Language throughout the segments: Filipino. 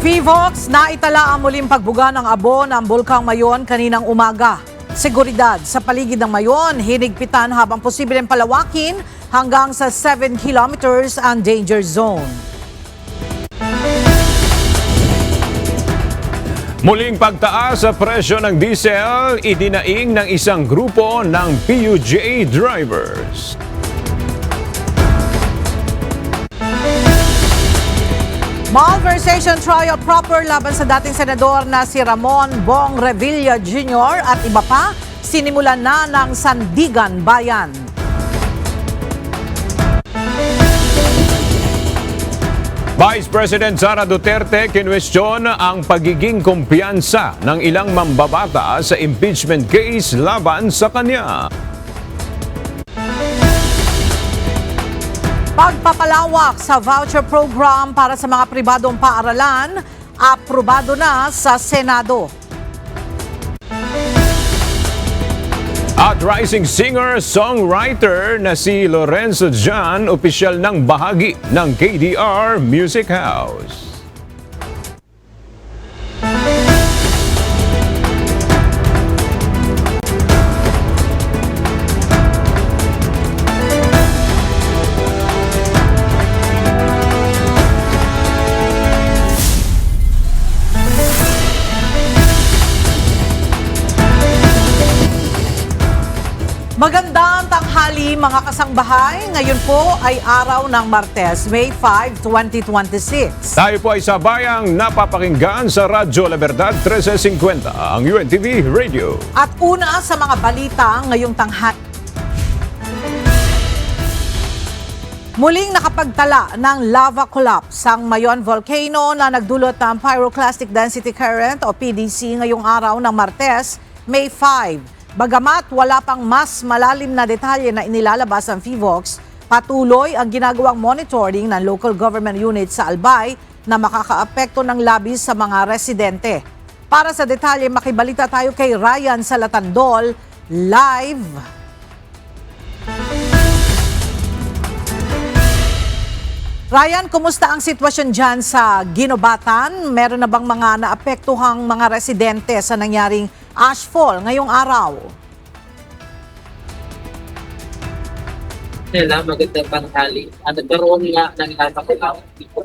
PHIVOLCS na itala ang muling pagbuga ng abo ng Bulkang Mayon kaninang umaga. Seguridad sa paligid ng Mayon, hinigpitan habang posibleng palawakin hanggang sa 7 kilometers ang danger zone. Muling pagtaas sa presyo ng diesel, idinaing ng isang grupo ng PUJ drivers. Malversation trial proper laban sa dating senador na si Ramon Bong Revilla Jr. at iba pa, sinimulan na ng Sandigan Bayan. Vice President Sara Duterte kinwestiyon ang pagiging kumpiyansa ng ilang mambabata sa impeachment case laban sa kanya. Pagpapalawak sa voucher program para sa mga pribadong paaralan, aprobado na sa Senado. At rising singer-songwriter na si Lorenzo Jan, opisyal ng bahagi ng KDR Music House. Magandang tanghali mga kasangbahay. Ngayon po ay araw ng Martes, May 5, 2026. Tayo po ay sabayang napapakinggan sa Radyo La Verdad 1350, ang UNTV Radio. At una sa mga balita ngayong tanghali. Muling nakapagtala ng lava collapse ang Mayon Volcano na nagdulot ng Pyroclastic Density Current o PDC ngayong araw ng Martes, May 5. Bagamat wala pang mas malalim na detalye na inilalabas ang PHIVOLCS, patuloy ang ginagawang monitoring ng local government units sa Albay na makakaapekto ng labis sa mga residente. Para sa detalye, makibalita tayo kay Ryan Salatandol, live. Ryan, kumusta ang sitwasyon dyan sa Ginobatan? Meron na bang mga naapektuhang mga residente sa nangyaring ashfall ngayong araw? Magandang panghali. Nagkaroon nga ng napakalaw dito.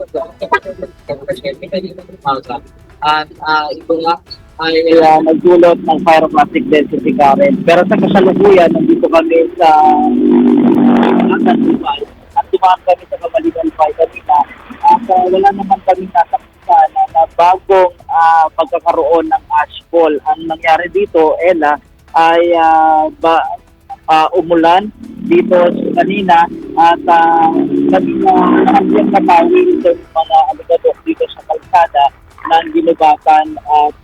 At ito nga ay nagdulot ng pyroclastic density current. Pero sa kasalukuyan, nandito kami sa Dubai. At dumaan kami sa Kabaligan kanina. At wala naman kami nasaktan na bagong pagkakaroon ng ashfall. Ang nangyari dito, Ella, ay umulan dito kanina at kanina nakabyang natawi ito yung mga aligadok dito sa kalsada ng Ginobatan at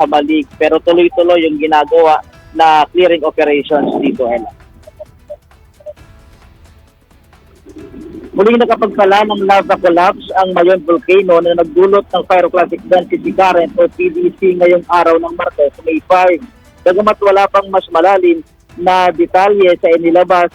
Kabalik. Pero tuloy-tuloy yung ginagawa na clearing operations dito, Ella. Muling nakapagtala ng lava collapse ang Mayon Volcano na nagdulot ng Pyroclastic Density Current o PDC ngayong araw ng Martes, May 5. Bagamat wala pang mas malalim na detalye sa inilabas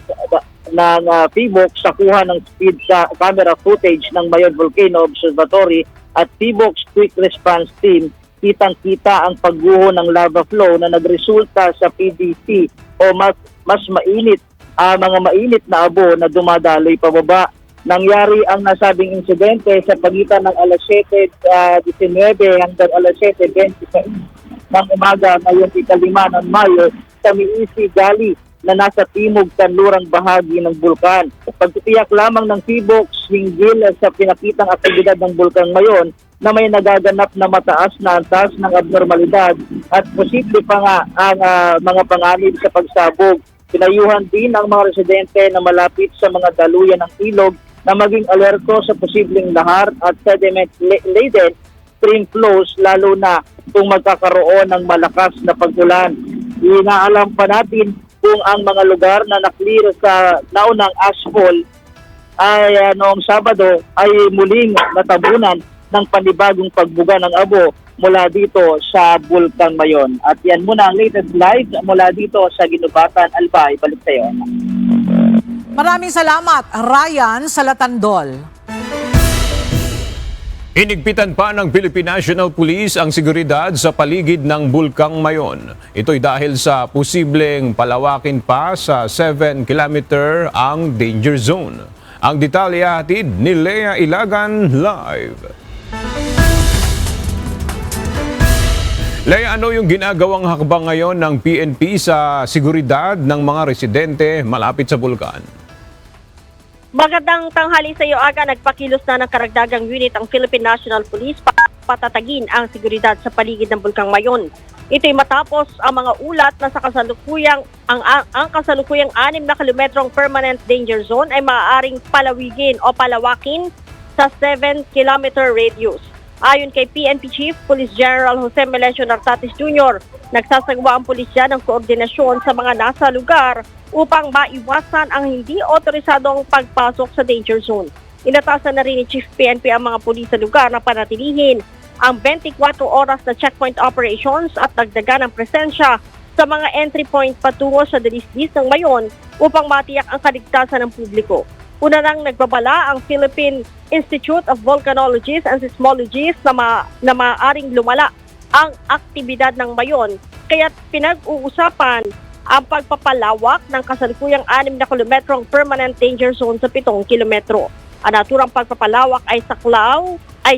ng PHIVOLCS sa kuha ng speed camera footage ng Mayon Volcano Observatory at PHIVOLCS Quick Response Team, kitang-kita ang pagguho ng lava flow na nagresulta sa PDC o mas mainit, mga mainit na abo na dumadaloy pababa. Nangyari ang nasabing insidente sa pagitan ng alas 7:19 hanggang alas 7:26 ng umaga ngayong ikalima ng Mayo sa Miisi Gali na nasa timog kanlurang bahagi ng bulkan. Pagtitiyak lamang ng PHIVOLCS hinggil sa pinakitang aktibidad ng bulkan ngayon na may nagaganap na mataas na antas ng abnormalidad at posible pa nga ang mga panganib sa pagsabog. Pinayuhan din ang mga residente na malapit sa mga daluyan ng ilog na maging alerto sa posibleng lahar at sediment-laden stream flows lalo na kung magkakaroon ng malakas na pag-ulan. Inaalam pa natin kung ang mga lugar na naklear sa naunang ashfall ay noong Sabado ay muling natabunan ng panibagong pagbuga ng abo mula dito sa Bulkang Mayon. At yan muna ang latest live mula dito sa Ginobatan, Albay. Balik sa iyo. Maraming salamat, Ryan Salatandol. Hinigpitan pa ng Philippine National Police ang seguridad sa paligid ng Bulkang Mayon. Ito'y dahil sa posibleng palawakin pa sa 7-kilometer ang danger zone. Ang detalye hatid ni Lea Ilagan live. Lea, ano yung ginagawang hakbang ngayon ng PNP sa seguridad ng mga residente malapit sa bulkan? Magandang tanghali sa iyo, Aga. Nagpakilos na ng karagdagang unit ang Philippine National Police para patatagin ang seguridad sa paligid ng Bulkang Mayon. Ito'y matapos ang mga ulat na sa kasalukuyang ang kasalukuyang 6 na kilometrong permanent danger zone ay maaaring palawigin o palawakin sa 7-kilometer radius. Ayon kay PNP Chief Police General Jose Melencio Nartatis Jr., nagsasagawa ang pulisya ng koordinasyon sa mga nasa lugar upang maiwasan ang hindi otorisadong pagpasok sa danger zone. Inatasan na rin ni Chief PNP ang mga pulis sa lugar na panatilihin ang 24 oras na checkpoint operations at dagdagan ang presensya sa mga entry point patungo sa dalisdis ng Mayon upang matiyak ang kaligtasan ng publiko. Una nang nagbabala ang Philippine Institute of Volcanologists and Seismologists na maaaring lumala ang aktibidad ng Mayon, kaya't pinag-uusapan ang pagpapalawak ng kasalukuyang 6 na kilometrong permanent danger zone sa 7 kilometro. Ang naturang pagpapalawak ay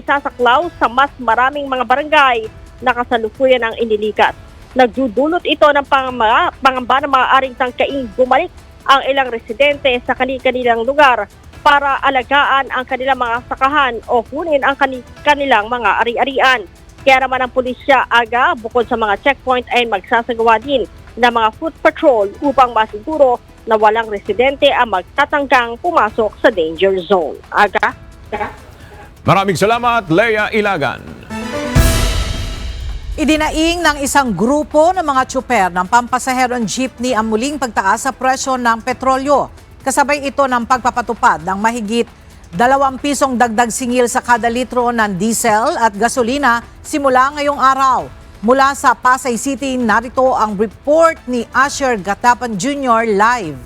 sasaklaw sa mas maraming mga barangay na kasalukuyan ang inilikas. Nagdudulot ito ng pangamba na maaaring tangkaing bumalik ang ilang residente sa kanilang lugar para alagaan ang kanilang mga sakahan o kunin ang kanilang mga ari-arian. Kaya naman ang pulisya, Aga, bukod sa mga checkpoint ay magsasagawa din ng mga foot patrol upang masiguro na walang residente ang magtatangkang pumasok sa danger zone. Aga? Maraming salamat, Lea Ilagan. Idinaing ng isang grupo ng mga tsuper ng pampasaherong jeepney ang muling pagtaas sa presyo ng petrolyo. Kasabay ito ng pagpapatupad ng mahigit 2 pisong dagdag singil sa kada litro ng diesel at gasolina simula ngayong araw. Mula sa Pasay City, narito ang report ni Asher Gatapan Jr. live.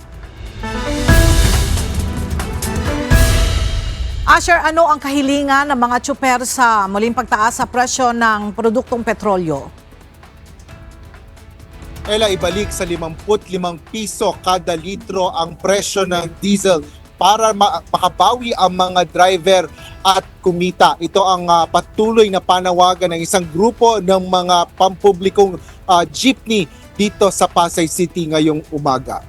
Asher, ano ang kahilingan ng mga tsuper sa muling pagtaas sa presyo ng produktong petrolyo? Ela, ibalik sa 55 piso kada litro ang presyo ng diesel para makabawi ang mga driver at kumita. Ito ang patuloy na panawagan ng isang grupo ng mga pampublikong jeepney dito sa Pasay City ngayong umaga.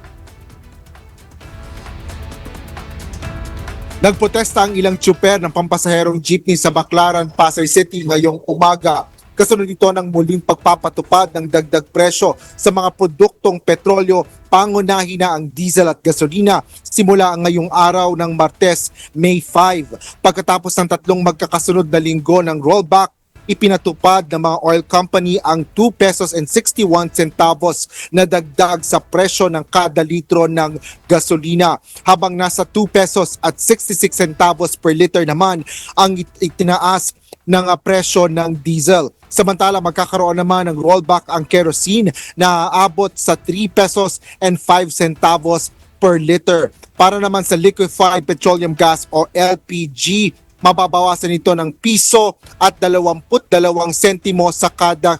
Nagprotesta ang ilang tsuper ng pampasaherong jeepney sa Baclaran, Pasay City ngayong umaga. Kasunod ito ng muling pagpapatupad ng dagdag presyo sa mga produktong petrolyo, pangunahin na ang diesel at gasolina simula ngayong araw ng Martes, May 5. Pagkatapos ng 3 magkakasunod na linggo ng rollback, ipinatupad ng mga oil company ang 2 pesos and 61 centavos na dagdag sa presyo ng kada litro ng gasolina, habang nasa 2 pesos at 66 centavos per liter naman ang itinaas ng presyo ng diesel. Samantala, magkakaroon naman ng rollback ang kerosene na aabot sa 3 pesos and 5 centavos per liter. Para naman sa liquefied petroleum gas o LPG, mababawasan ito ng piso at 22 sentimo sa kada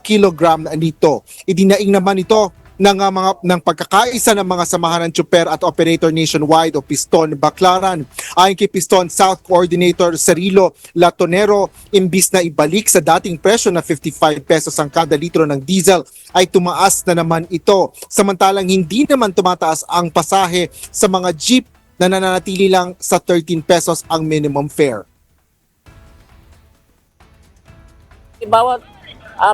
kilogram nito. Idinaing naman ito ng pagkakaisa ng mga samahan ng tsuper at operator nationwide o Piston Baclaran. Ayon kay Piston South Coordinator Cirilo Latonero, imbis na ibalik sa dating presyo na 55 pesos ang kada litro ng diesel, ay tumaas na naman ito. Samantalang hindi naman tumataas ang pasahe sa mga jeep na nananatili lang sa 13 pesos ang minimum fare. Bawat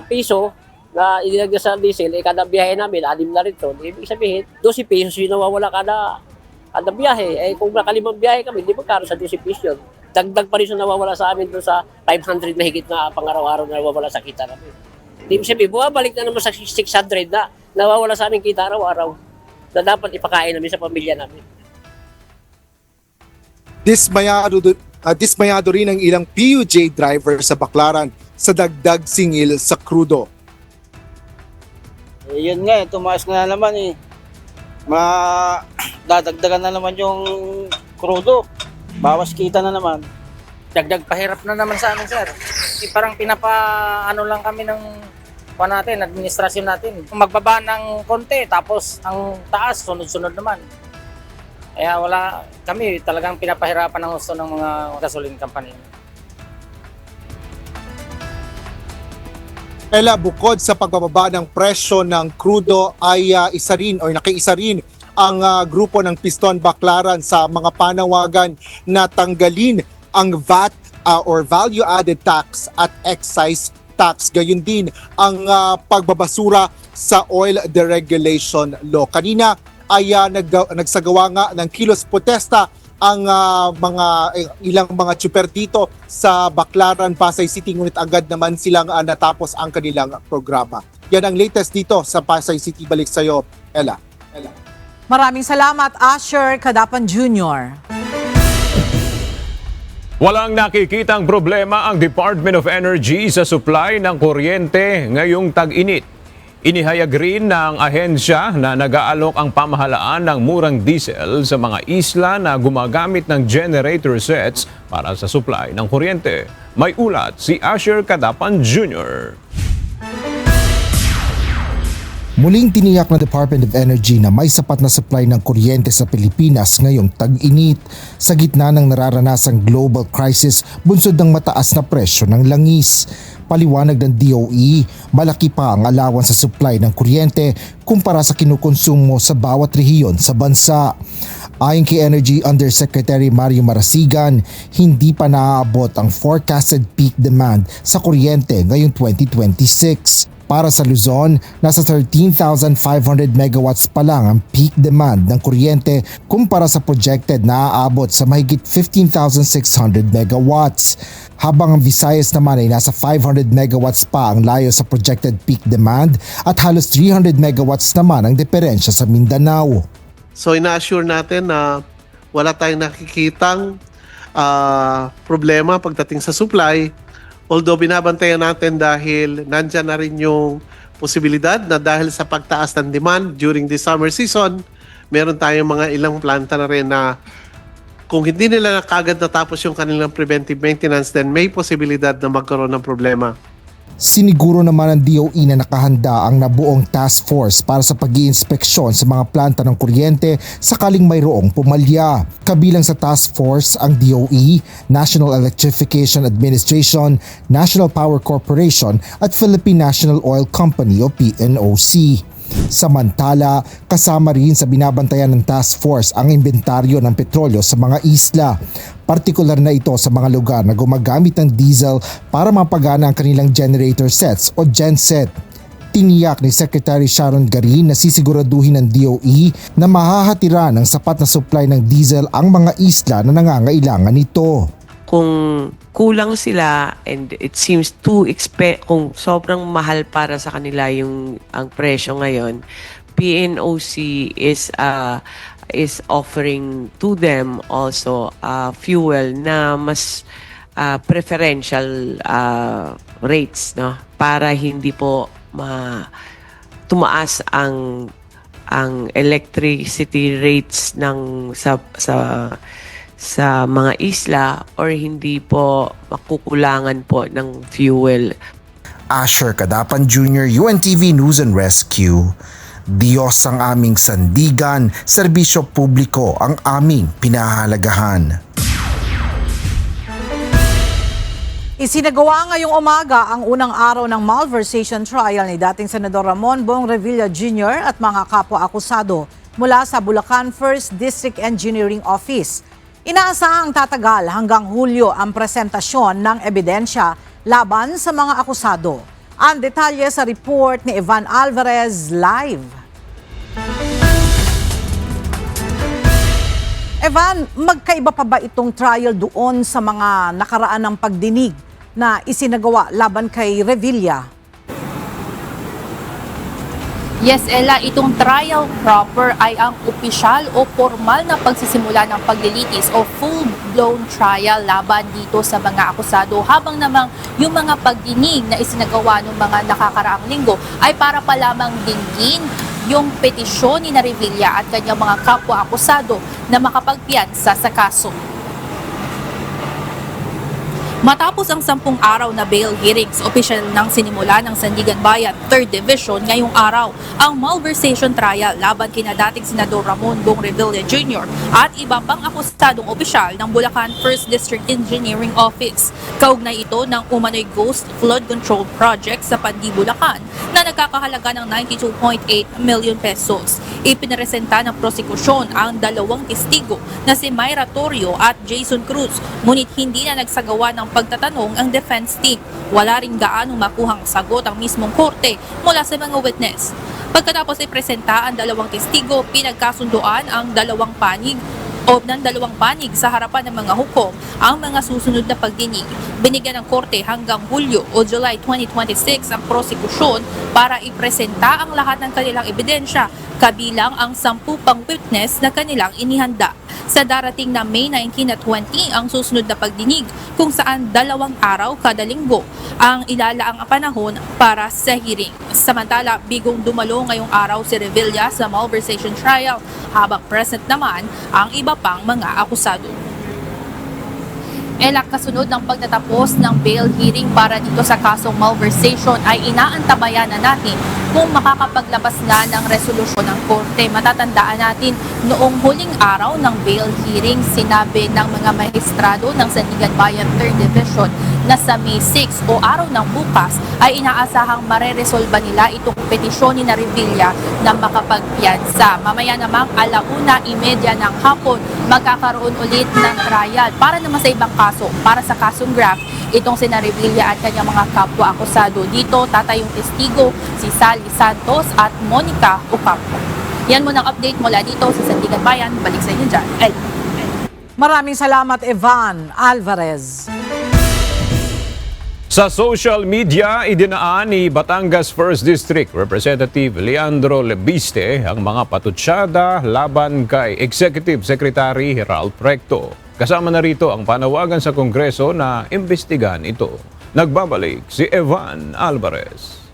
piso na inilagay sa diesel, kada biyahe namin, 6 na rin ito. Ibig sabihin, 12 pesos yung nawawala kada biyahe. Kung nakalimang biyahe kami, hindi magkano sa 12 pesos yun. Dagdag pa rin yung nawawala sa amin doon sa 500 na higit na pang-araw-araw na nawawala sa kita namin. Ibig sabihin, bumabalik na naman sa 600 na nawawala sa amin kita araw-araw na dapat ipakain namin sa pamilya namin. Dismayado rin ang ilang PUJ driver sa Baclaran sa dagdag singil sa krudo. Yun nga, tumaas na naman eh. Dadagdagan na naman yung krudo. Bawas kita na naman. dagdag pahirap na naman sa amin, sir. Parang ano lang kami ng administrasyon natin. Magbaba ng konti, tapos ang taas, sunod-sunod naman. Kaya kami talagang pinapahirapan ng gusto ng mga gasoline company. Ella, bukod sa pagbababa ng presyo ng krudo ay nakiisa rin ang grupo ng Piston Baclaran sa mga panawagan na tanggalin ang VAT or Value Added Tax at Excise Tax. Gayun din ang pagbabasura sa Oil Deregulation Law. Kanina ay nagsagawa nga ng kilos protesta ang ilang mga tsuper dito sa Baclaran, Pasay City, ngunit agad naman silang natapos ang kanilang programa. Yan ang latest dito sa Pasay City. Balik sa'yo, Ella. Maraming salamat, Asher Kadapan Jr. Walang nakikitang problema ang Department of Energy sa supply ng kuryente ngayong tag-init. Inihayag rin ng ahensya na nag-aalok ang pamahalaan ng murang diesel sa mga isla na gumagamit ng generator sets para sa supply ng kuryente. May ulat si Asher Kadapan Jr. Muling tiniyak ng Department of Energy na may sapat na supply ng kuryente sa Pilipinas ngayong tag-init sa gitna ng nararanasang global crisis bunsod ng mataas na presyo ng langis. Paliwanag ng DOE, malaki pa ang allowance sa supply ng kuryente kumpara sa kinukonsumo sa bawat rehiyon sa bansa. Ayon kay Energy Undersecretary Mario Marasigan, hindi pa naaabot ang forecasted peak demand sa kuryente ngayong 2026. Para sa Luzon, nasa 13,500 megawatts pa lang ang peak demand ng kuryente kumpara sa projected na aabot sa mahigit 15,600 megawatts. Habang ang Visayas naman ay nasa 500 megawatts pa ang layo sa projected peak demand at halos 300 megawatts naman ang diferensya sa Mindanao. So ina-assure natin na wala tayong nakikitang problema pagdating sa supply. Although binabantayan natin dahil nandyan na rin yung posibilidad na dahil sa pagtaas ng demand during the summer season, meron tayong mga ilang planta na rin na kung hindi nila kagad natapos yung kanilang preventive maintenance, then may posibilidad na magkaroon ng problema. Siniguro naman ng DOE na nakahanda ang nabuong task force para sa pag-iinspeksyon sa mga planta ng kuryente sakaling mayroong pumalya. Kabilang sa task force ang DOE, National Electrification Administration, National Power Corporation at Philippine National Oil Company o PNOC. Samantala, kasama rin sa binabantayan ng task force ang inventaryo ng petrolyo sa mga isla. Partikular na ito sa mga lugar na gumagamit ng diesel para mapagana ang kanilang generator sets o genset. Tiniyak ni Secretary Sharon Garin na sisiguraduhin ng DOE na mahahatira ng sapat na supply ng diesel ang mga isla na nangangailangan nito. Kung kulang sila and it seems kung sobrang mahal para sa kanila ang presyo ngayon, PNOC is offering to them also fuel na mas preferential rates, no, para hindi po tumaas ang electricity rates sa mga isla or hindi po makukulangan po ng fuel. Asher Kadapan Jr., UNTV News and Rescue. Diyos ang aming sandigan, serbisyo publiko ang aming pinahahalagahan. Isinagawa ngayong umaga ang unang araw ng malversation trial ni dating Senador Ramon Bong Revilla Jr. at mga kapwa-akusado mula sa Bulacan 1st District Engineering Office. Inaasahang tatagal hanggang Hulyo ang presentasyon ng ebidensya laban sa mga akusado. Ang detalye sa report ni Evan Alvarez live. Evan, magkaiba pa ba itong trial doon sa mga nakaraan ng pagdinig na isinagawa laban kay Revilla? Yes, Ella, itong trial proper ay ang opisyal o formal na pagsisimula ng paglilitis o full-blown trial laban dito sa mga akusado, habang namang yung mga pagdinig na isinagawa ng mga nakakaraang linggo ay para pa lamang dinggin yung petisyon ni Revilla at kanyang mga kapwa-akusado na makapagpiyansa sa kaso. Matapos ang 10 araw na bail hearings, opisyal nang sinimula ng Sandigan Bayan 3rd Division ngayong araw ang malversation trial laban kina dating Senador Ramon Bong Revilla Jr. at iba pang akussadong opisyal ng Bulacan 1st District Engineering Office. Kaugnay ito ng umano'y Ghost Flood Control Project sa Pandi, Bulacan na nagkakahalaga ng 92.8 million pesos. Ipinresenta ng prosekusyon ang dalawang testigo na si Myra Torrio at Jason Cruz, ngunit hindi na nagsagawa ng pagtatanong ang defense team. Wala rin gaanong makuhang sagot ang mismong korte mula sa mga witness. Pagkatapos ipresenta ang dalawang testigo, pinagkasunduan ang dalawang panig sa harapan ng mga hukom ang mga susunod na pagdinig. Binigyan ng korte hanggang Hulyo o July 2026 ang prosekusyon para ipresenta ang lahat ng kanilang ebidensya, kabilang ang 10 pang witness na kanilang inihanda. Sa darating na May 19 at 20 ang susunod na pagdinig, kung saan 2 araw kada linggo ang ilalaang panahon para sa hearing. Samantala, bigong dumalo ngayong araw si Revilla sa malversation trial, habang present naman ang iba pang mga akusado. Kasunod ng pagtatapos ng bail hearing para dito sa kasong malversation ay inaantabayan na natin kung makakapaglabas na ng resolusyon ng korte. Matatandaan natin noong huling araw ng bail hearing, sinabi ng mga maestrado ng Sandigan Bayan 3rd Division na sa May 6 o araw ng bukas ay inaasahang mareresolba nila itong petisyon ni Revilla na makapagpiyansa. Mamaya namang 1:30 ng hapon magkakaroon ulit ng trial para naman sa ibang kaso. Para sa kasong graft, itong si Revilla at kanyang mga kapwa akusado. Dito tatayong testigo si Sally Santos at Monica Ocampo. Yan muna ang update mula dito sa Sandigan Bayan. Balik sa inyo dyan. Maraming salamat, Evan Alvarez. Sa social media, idinaan ni Batangas 1st District Representative Leandro Leviste ang mga patutsada laban kay Executive Secretary Ralph Recto. Kasama na rito ang panawagan sa Kongreso na imbestigahan ito. Nagbabalik si Evan Alvarez.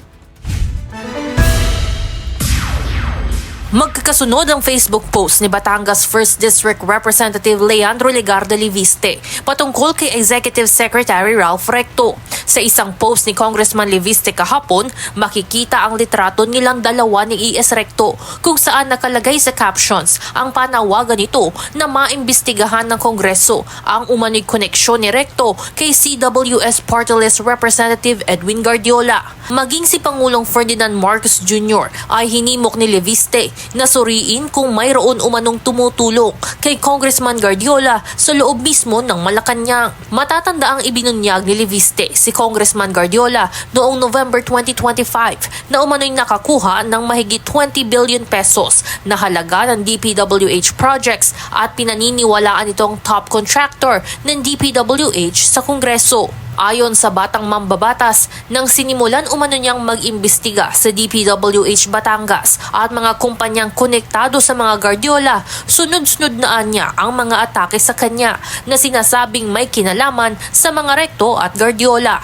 Magkakasunod ang Facebook post ni Batangas 1st District Representative Leandro Legarda Leviste patungkol kay Executive Secretary Ralph Recto. Sa isang post ni Congressman Leviste kahapon, makikita ang litrato nilang dalawa ni E.S. Recto kung saan nakalagay sa captions ang panawagan nito na maimbestigahan ng Kongreso ang umano'y koneksyon ni Recto kay CWS Party List Representative Edwin Guardiola. Maging si Pangulong Ferdinand Marcos Jr. ay hinimok ni Leviste na suriin kung mayroon umanong tumutulong kay Congressman Guardiola sa loob mismo ng Malacanang. Matatanda ang ibinunyag ni Leviste si Congressman Guardiola noong November 2025 na umano'y nakakuha ng mahigit 20 billion pesos na halaga ng DPWH projects at pinaniniwalaan itong top contractor ng DPWH sa Kongreso. Ayon sa batang mambabatas, nang sinimulan umano niyang mag-imbestiga sa DPWH Batangas at mga kumpanyang konektado sa mga Guardiola, sunod-sunod na niya ang mga atake sa kanya na sinasabing may kinalaman sa mga Recto at Guardiola.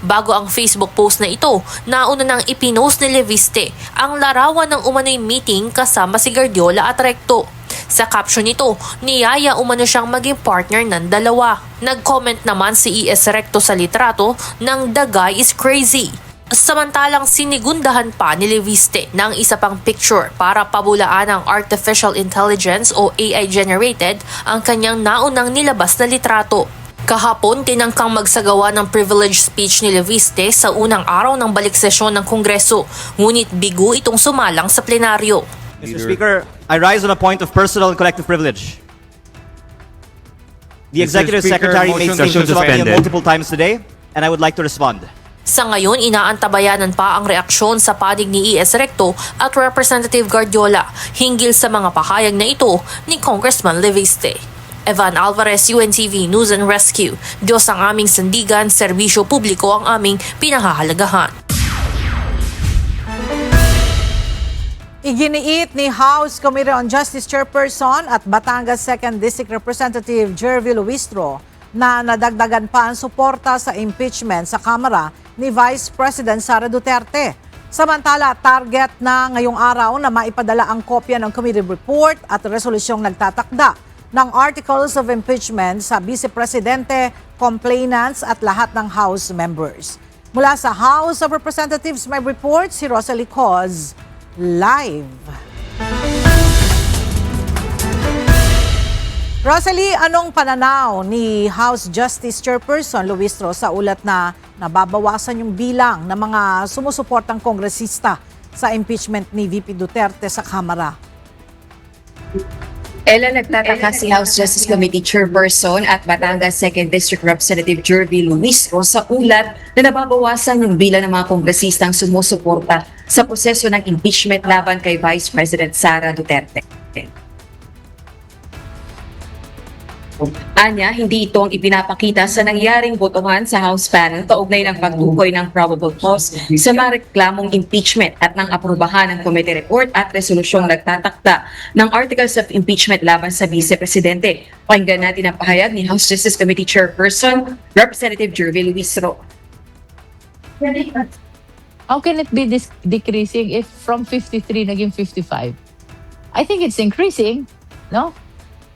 Bago ang Facebook post na ito, nauna nang ipinost ni Leviste ang larawan ng umano'y meeting kasama si Guardiola at Recto. Sa caption nito, niyaya umano siyang maging partner ng dalawa. Nag-comment naman si E.S. Recto sa litrato ng "The guy is crazy." Samantalang sinigundahan pa ni Leviste ng isa pang picture para pabulaan ang artificial intelligence o AI generated ang kanyang naunang nilabas na litrato. Kahapon, tinangkang magsagawa ng privilege speech ni Leviste sa unang araw ng balik sesyon ng Kongreso, ngunit bigo itong sumalang sa plenaryo. Mr. Speaker, I rise on a point of personal and collective privilege. The Executive Secretary made statements about me multiple times today, and I would like to respond. Sa ngayon, inaantabayanan pa ang reaksyon sa panig ni E.S. Recto at Representative Guardiola hinggil sa mga pahayag na ito ni Congressman Leviste. Evan Alvarez, UNTV News and Rescue. Diyos ang aming sandigan, serbisyo publiko ang aming pinahahalagahan. Iginiit ni House Committee on Justice Chairperson at Batangas 2nd District Representative Jervy Luistro na nadagdagan pa ang suporta sa impeachment sa Kamara ni Vice President Sara Duterte. Samantala, target na ngayong araw na maipadala ang kopya ng committee report at resolusyong nagtatakda ng articles of impeachment sa Vice Presidente, complainants at lahat ng House members. Mula sa House of Representatives, may report si Rosalie Coz live. Rosalie, anong pananaw ni House Justice Chairperson Luis Ro sa ulat na nababawasan yung bilang ng mga sumusuportang kongresista sa impeachment ni VP Duterte sa Kamara? Ella, nagtataka si House Justice Committee Chairperson at Batangas 2nd District Representative Jervy Luis Ro sa ulat na nababawasan yung bilang ng mga kongresistang sumusuporta sa proseso ng impeachment laban kay Vice President Sara Duterte. Anya, hindi ito ang ipinapakita sa nangyaring botohan sa House panel kaugnay ng pagtukoy ng probable cause sa mga reklamong impeachment at ng aprubahan ng committee report at resolusyong nagtatakda ng articles of impeachment laban sa Vice Presidente. Pakinggan natin ang pahayag ni House Justice Committee Chairperson, Representative Jervy Luis Ro. How can it be decreasing if from 53 naging 55? I think it's increasing, no?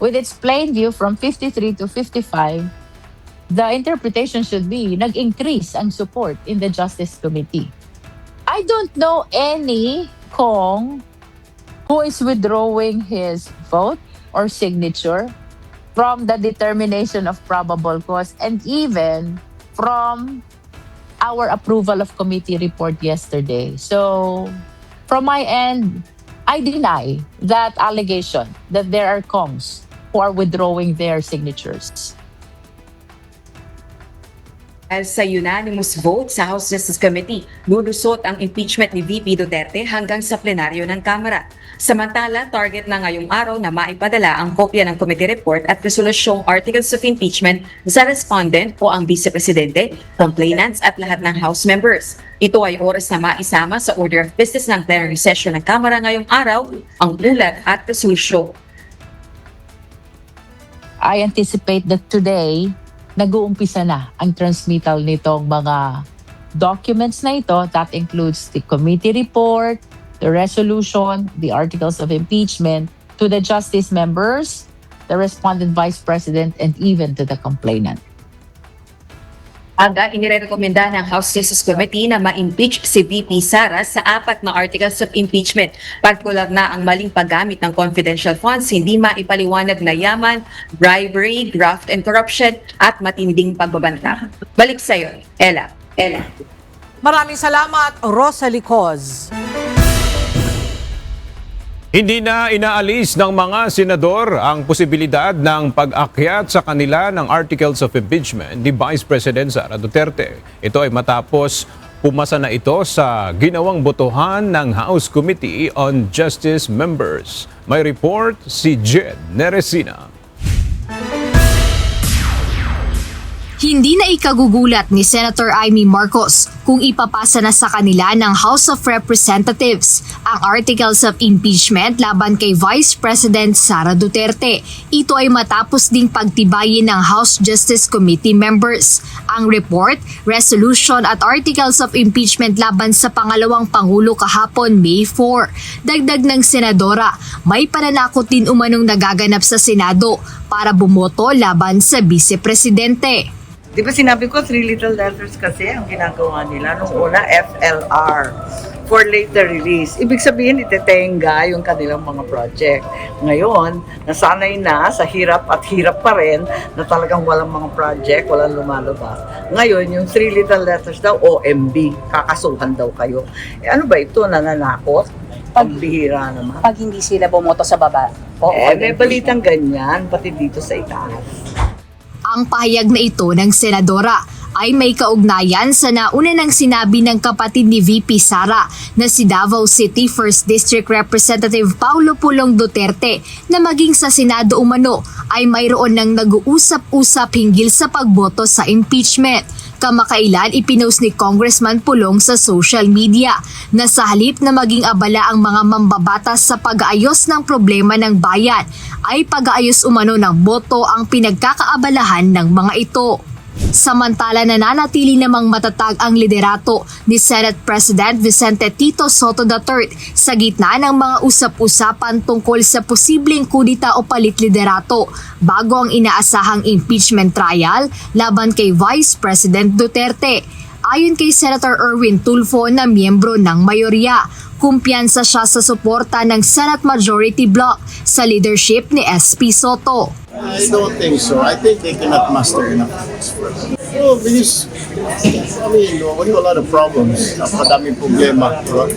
With its plain view from 53 to 55, the interpretation should be nag-increase ang support in the Justice Committee. I don't know any Kong who is withdrawing his vote or signature from the determination of probable cause and even from our approval of committee report yesterday. So, from my end, I deny that allegation that there are Kongs who are withdrawing their signatures. Dahil sa unanimous vote sa House Justice Committee, lulusot ang impeachment ni VP Duterte hanggang sa plenaryo ng Kamara. Samantala, target na ngayong araw na maipadala ang kopya ng committee report at resolusyong articles of impeachment sa respondent o ang Vice Presidente, complainants at lahat ng House members. Ito ay oras na maisama sa order of business ng plenary session ng Kamara ngayong araw ang ulat at resolusyon. I anticipate that today, nag-uumpisa na ang transmittal nitong mga documents na ito. That includes the committee report, the resolution, the articles of impeachment to the justice members, the respondent vice president, and even to the complainant. Aga, inirekomenda ng House Justice Committee na ma-impeach si VP Sara sa 4 na articles of impeachment. Partikular na ang maling paggamit ng confidential funds, hindi maipaliwanag na yaman, bribery, graft and corruption, at matinding pagbabanta. Balik sa iyo, Ella. Maraming salamat, Rosalie Coz. Hindi na inaalis ng mga senador ang posibilidad ng pag-akyat sa kanila ng articles of impeachment ni Vice President Sara Duterte. Ito ay matapos pumasa na ito sa ginawang botohan ng House Committee on Justice Members. May report si Jed Neresina. Hindi na ikagugulat ni Senator Amy Marcos kung ipapasa na sa kanila ng House of Representatives ang articles of impeachment laban kay Vice President Sara Duterte. Ito ay matapos ding pagtibayin ng House Justice Committee members. Ang report, resolution at articles of impeachment laban sa pangalawang Pangulo kahapon May 4. Dagdag ng Senadora, may pananakot din umanong nagaganap sa Senado para bumoto laban sa Vice Presidente. Di ba sinabi ko, 3 little letters kasi ang ginagawa nila. Nung una, FLR, for later release. Ibig sabihin, itetenga yung kanilang mga project. Ngayon, nasanay na sa hirap at hirap pa rin na talagang walang mga project, walang lumalabas. Ngayon, yung 3 little letters daw, OMB, kakasuhan daw kayo. Ano ba ito, nananakot? Pagbihira naman. Pag hindi sila bumoto sa baba. May balitang ganyan, pati dito sa itaas. Ang pahayag na ito ng Senadora ay may kaugnayan sa nauna nang sinabi ng kapatid ni VP Sara na si Davao City 1st District Representative Paulo Pulong Duterte na maging sa Senado umano ay mayroon ng nag-uusap-usap hinggil sa pagboto sa impeachment. Kamakailan ipinost ni Congressman Pulong sa social media na sa halip na maging abala ang mga mambabatas sa pag-aayos ng problema ng bayan ay pag-aayos umano ng boto ang pinagkakaabalahan ng mga ito. Samantala nananatili namang matatag ang liderato ni Senate President Vicente Tito Soto III sa gitna ng mga usap-usapan tungkol sa posibleng kudita o palit liderato bago ang inaasahang impeachment trial laban kay Vice President Duterte. Ayon kay Senator Erwin Tulfo na miyembro ng mayorya, kumpiyansa siya sa suporta ng Senate Majority Bloc sa leadership ni SP Soto. I don't think so. I think they cannot muster enough votes for it. Well, because, I mean, we have a lot of problems. Napakadaming problema. Diba?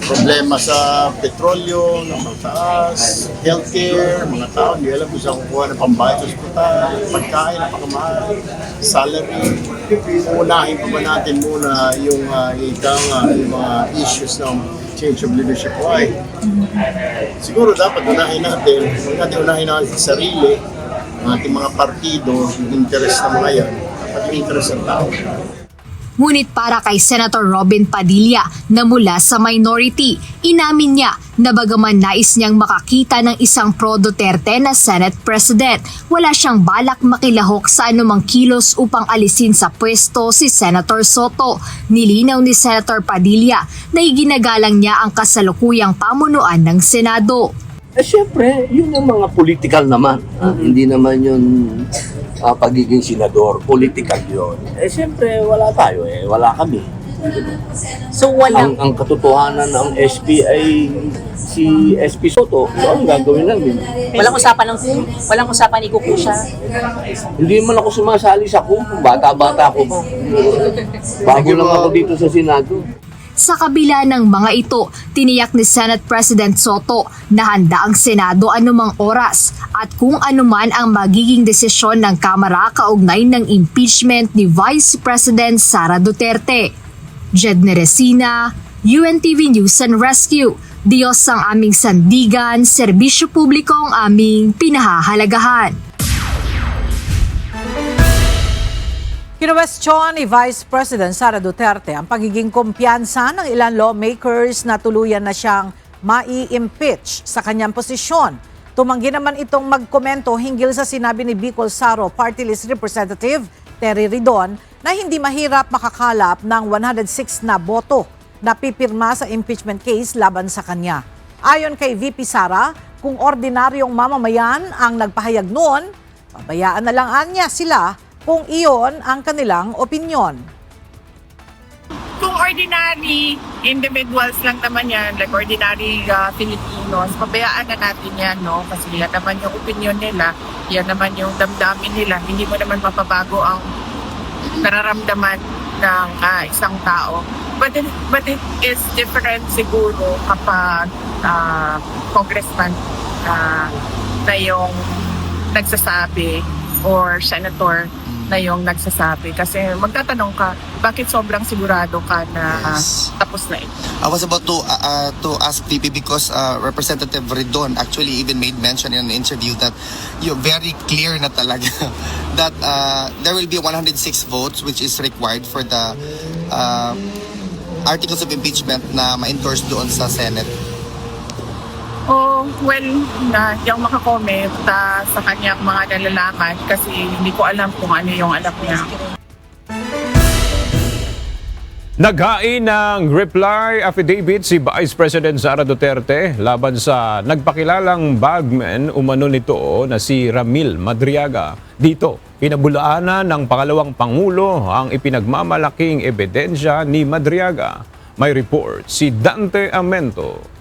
Problema sa petrolyo, na mataas, healthcare, mga tao, hindi alam kung saan kukuha ng pambayad sa ospital, pagkain, napakamahal, salary. Unahin pa ba natin muna yung mga issues ng change of leadership? Why? Siguro dapat unahin natin sa sarili, ang ating mga partido, yung interest ng mga yan, at yung interest ng tao. Ngunit para kay Senator Robin Padilla na mula sa minority, inamin niya na bagaman nais niyang makakita ng isang pro-Duterte na Senate President, wala siyang balak makilahok sa anumang kilos upang alisin sa pwesto si Senator Soto. Nilinaw ni Senator Padilla na iginagalang niya ang kasalukuyang pamunuan ng Senado. Siyempre, yun ang mga political naman. Hindi naman yun pagiging senador. Political yun. Siyempre, wala tayo. Wala kami. So walang... Ang katotohanan ng SP ay si SP Soto. So, ang gagawin namin? Walang usapan ikuko siya. Hindi man ako sumasali sa kupo. Bata-bata ako pa. Bago lang ako dito sa Senado. Sa kabila ng mga ito, tiniyak ni Senate President Soto na handa ang Senado anumang oras at kung anuman ang magiging desisyon ng Kamara kaugnay ng impeachment ni Vice President Sara Duterte. Jed Neresina, UNTV News and Rescue. Diyos ang aming sandigan, serbisyo publiko ang aming pinahahalagahan. Kinuwestiyon ni Vice President Sara Duterte ang pagiging kumpiyansa ng ilang lawmakers na tuluyan na siyang mai-impeach sa kanyang posisyon. Tumanggi naman itong magkomento hinggil sa sinabi ni Bicol Saro Party List Representative Terry Ridon na hindi mahirap makakalap ng 106 na boto na pipirma sa impeachment case laban sa kanya. Ayon kay VP Sara, kung ordinaryong mamamayan ang nagpahayag noon, pabayaan na lang niya sila kung iyon ang kanilang opinyon. Kung ordinary individuals lang naman yan, like ordinary Filipinos, pabayaan na natin yan, no? Kasi yan naman yung opinion nila, yan naman yung damdamin nila. Hindi mo naman mapabago ang nararamdaman ng isang tao. But it is different siguro kapag congressman na yung nagsasabi or senator na yung nagsasabi. Kasi magtatanong ka, bakit sobrang sigurado ka na tapos na ito? I was about to ask VP because Representative Ridon actually even made mention in an interview that you're very clear na talaga that there will be 106 votes which is required for the articles of impeachment na ma-endorse doon sa Senate. Oh, well, hindi ako makakomment sa kanyang mga nalalaman kasi hindi ko alam kung ano yung alam niya. Naghain ng reply affidavit si Vice President Sara Duterte laban sa nagpakilalang bagman umano nito na si Ramil Madriaga. Dito, pinabulaanan ng pangalawang Pangulo ang ipinagmamalaking ebidensya ni Madriaga. May report si Dante Amento.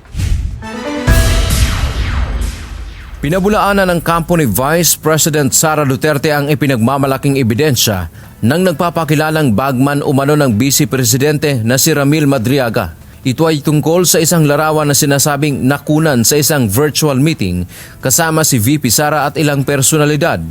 Pinabulaanan ng kampo ni Vice President Sara Duterte ang ipinagmamalaking ebidensya ng nagpapakilalang bagman umano ng Vice Presidente na si Ramil Madriaga. Ito ay tungkol sa isang larawan na sinasabing nakunan sa isang virtual meeting kasama si VP Sara at ilang personalidad.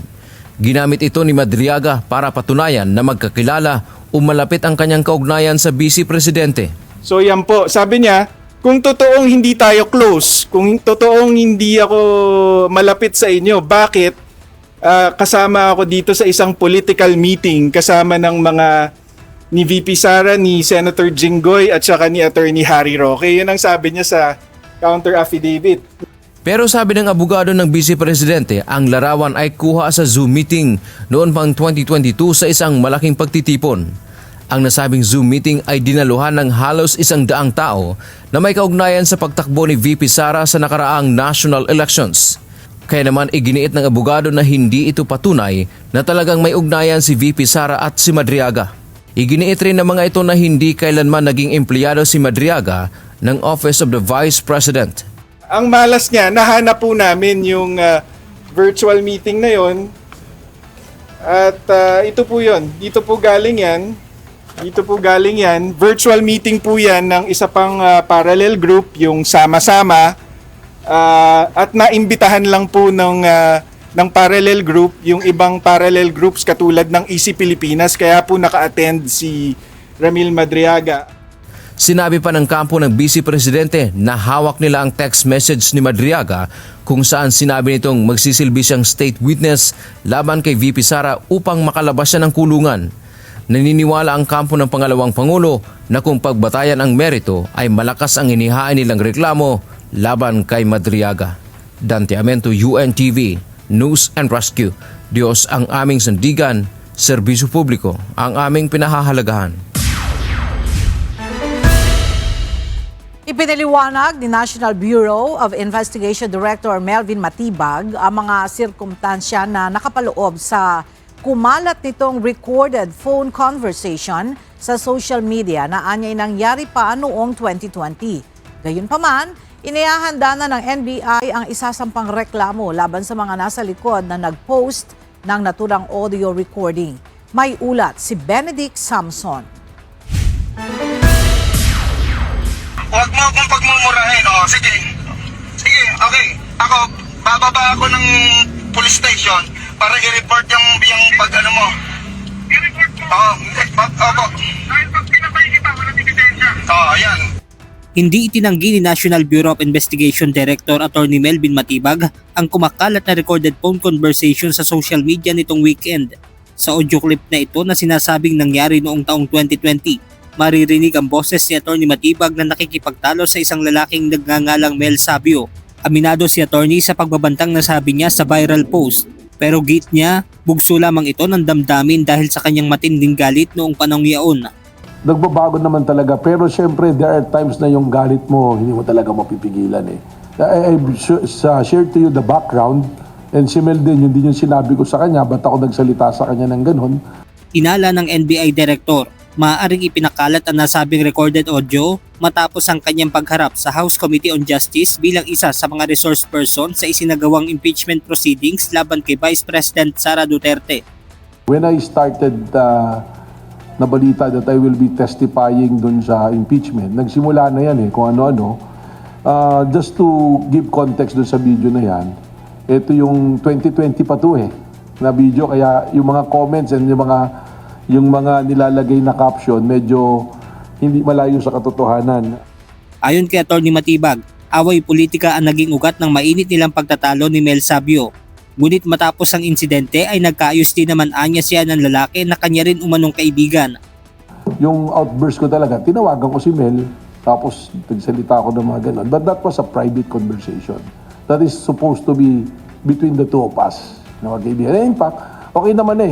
Ginamit ito ni Madriaga para patunayan na magkakilala o malapit ang kanyang kaugnayan sa Vice Presidente. So yan po, sabi niya, kung totoong hindi tayo close, kung totoong hindi ako malapit sa inyo, bakit kasama ako dito sa isang political meeting kasama ng mga ni VP Sara, ni Senator Jinggoy at saka ni Attorney Harry Roque? Yun ang sabi niya sa counter affidavit. Pero sabi ng abogado ng Vice Presidente, ang larawan ay kuha sa Zoom meeting noon pang 2022 sa isang malaking pagtitipon. Ang nasabing Zoom meeting ay dinaluhan ng halos 100 tao na may kaugnayan sa pagtakbo ni VP Sara sa nakaraang national elections. Kaya naman iginiit ng abogado na hindi ito patunay na talagang may ugnayan si VP Sara at si Madriaga. Iginiit rin ng mga ito na hindi kailanman naging empleyado si Madriaga ng Office of the Vice President. Ang malas niya, nahanap po namin yung virtual meeting na yon. At ito po yon. Dito po galing yan. Virtual meeting po yan ng isa pang parallel group, yung Sama-Sama. At naimbitahan lang po ng parallel group, yung ibang parallel groups katulad ng EC Pilipinas. Kaya po naka-attend si Ramil Madriaga. Sinabi pa ng kampo ng Vice Presidente na hawak nila ang text message ni Madriaga kung saan sinabi nitong magsisilbi siyang state witness laban kay VP Sara upang makalabas siya ng kulungan. Naniniwala ang kampo ng pangalawang Pangulo na kung pagbatayan ang merito ay malakas ang inihain nilang reklamo laban kay Madriaga. Dante Amento, UNTV, News and Rescue. Diyos ang aming sandigan, serbisyo publiko ang aming pinahahalagahan. Ipinaliwanag ni National Bureau of Investigation Director Melvin Matibag ang mga sirkumstansya na nakapaloob sa kumalat nitong recorded phone conversation sa social media na anya'y nangyari pa noong 2020. Gayunpaman, inihahanda na ng NBI ang isasampang reklamo laban sa mga nasa likod na nag-post ng naturang audio recording. May ulat si Benedict Samson. Huwag mo akong pagmumurahin. O, sige. Sige, okay. Ako, bababa ako ng police station para i-report yung pag-ano mo. I-report mo? Oo, hindi. Opo. Dahil pag pinatay kita, walang ebidensya. Oo, ayan. Hindi itinanggi ni National Bureau of Investigation Director Atty. Melvin Matibag ang kumakalat na recorded phone conversation sa social media nitong weekend. Sa audio clip na ito na sinasabing nangyari noong taong 2020, maririnig ang boses ni Atty. Matibag na nakikipagtalo sa isang lalaking nagngangalang Mel Sabio. Aminado si attorney sa pagbabantang nasabi niya sa viral post. Pero gate niya, bugso lamang ito ng damdamin dahil sa kanyang matinding galit noong panahong yaon. Nagbabago naman talaga, pero syempre there are times na yung galit mo hindi mo talaga mapipigilan eh. I share to you the background, and si Mel din, yun din yung sinabi ko sa kanya, ba't ako nagsalita sa kanya ng ganun. Tinala ng NBI Director, maaaring ipinakalat ang nasabing recorded audio matapos ang kanyang pagharap sa House Committee on Justice bilang isa sa mga resource person sa isinagawang impeachment proceedings laban kay Vice President Sara Duterte. When I started na balita that I will be testifying dun sa impeachment, nagsimula na yan kung ano-ano. Just to give context dun sa video na yan, ito yung 2020 pa to na video, kaya yung mga comments and yung mga nilalagay na caption medyo hindi malayo sa katotohanan. Ayon kay Atty. Matibag, away politika ang naging ugat ng mainit nilang pagtatalo ni Mel Sabio. Ngunit matapos ang insidente ay nagkaayos din naman anya siya ng lalaki na kanya rin umanong kaibigan. Yung outburst ko talaga, tinawagan ko si Mel, tapos nagsalita ako ng mga ganon. But that was a private conversation. That is supposed to be between the two of us na magkaibigan. In fact, okay naman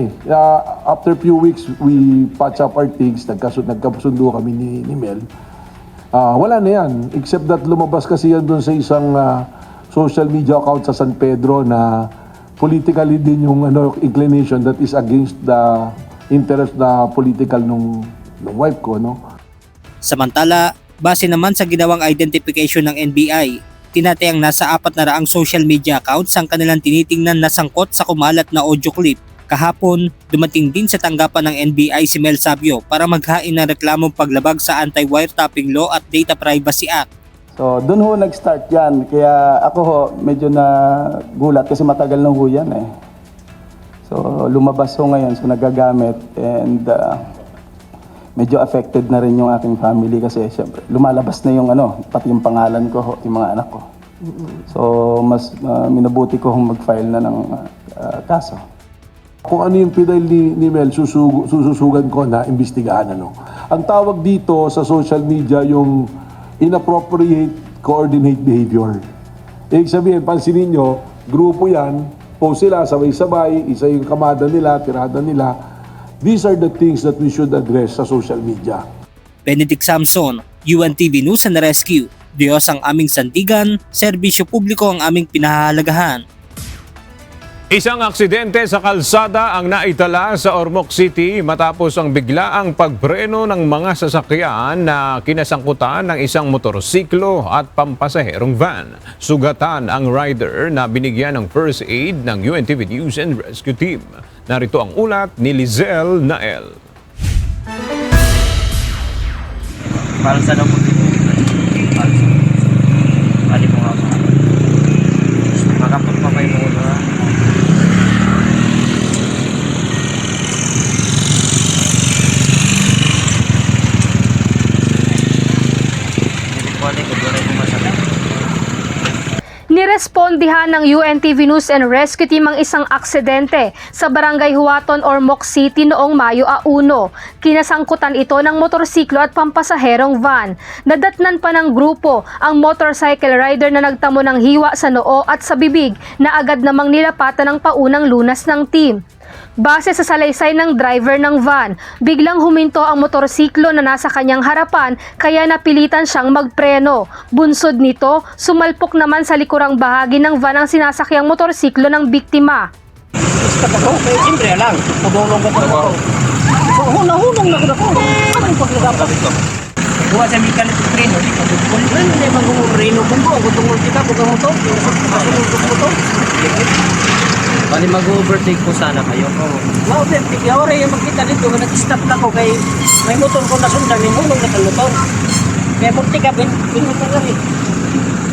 after few weeks, we patch up our things, nagkasundo kami ni Mel. Wala na yan, except that lumabas kasi yan doon sa isang social media account sa San Pedro na politically din yung inclination that is against the interest na political nung wife ko. Samantala, base naman sa ginawang identification ng NBI, tinatayang nasa 400 social media accounts ang kanilang tinitingnan na sangkot sa kumalat na audio clip. Kahapon, dumating din sa tanggapan ng NBI si Mel Sabio para maghain ng reklamong paglabag sa Anti-Wiretapping Law at Data Privacy Act. So, doon ho nag-start yan. Kaya ako ho, medyo nagulat kasi matagal na ho yan So, lumabas ho ngayon, so nagagamit and medyo affected na rin yung aking family kasi syempre lumalabas na yung pati yung pangalan ko ho, yung mga anak ko. So, mas minabuti ko hong mag-file na ng kaso. Kung ano yung pinal ni Mel, sususugan ko na imbestigahan. Ang tawag dito sa social media yung inappropriate coordinate behavior. Ibig sabihin, pansinin nyo, grupo yan, post sila, sabay-sabay, isa yung kamada nila, tirada nila. These are the things that we should address sa social media. Benedict Samson, UNTV News and Rescue. Diyos ang aming sandigan, serbisyo publiko ang aming pinahahalagahan. Isang aksidente sa kalsada ang naitala sa Ormoc City matapos ang biglaang pagpreno ng mga sasakyan na kinasangkutan ng isang motorsiklo at pampasaherong van. Sugatan ang rider na binigyan ng first aid ng UNTV News and Rescue Team. Narito ang ulat ni Lizelle Nael. Parang sa loob dito. Bali mo nga. Makapot pa kayo mo na. Nirespondihan ng UNTV News and Rescue Team ang isang aksidente sa Barangay Huaton, Ormoc City noong Mayo 1. Kinasangkutan ito ng motorsiklo at pampasaherong van. Nadatnan pa ng grupo ang motorcycle rider na nagtamo ng hiwa sa noo at sa bibig na agad namang nilapatan ng paunang lunas ng team. Base sa salaysay ng driver ng van, biglang huminto ang motorsiklo na nasa kanyang harapan kaya napilitan siyang magpreno. Bunsod nito, sumalpok naman sa likurang bahagi ng van ang sinasakyang motorsiklo ng biktima. Stop ako, kaya siyempre lang. Pagulong ko ako. Hunang na ko. Ano yung paglagapan ito? Buwa sa mikalit ng preno, di ka bukul. Ano na yung magulong reno? Bumbo, kutungol kita, bugang mo to. Kasunod mo to. Bali mag-overtake po sana kayo. Ma-overtake. Yawara yung magkita dito, nag-stop na ko kay may motor ko nasundan, may hulong na motor. Kaya magtika, binutan lang eh.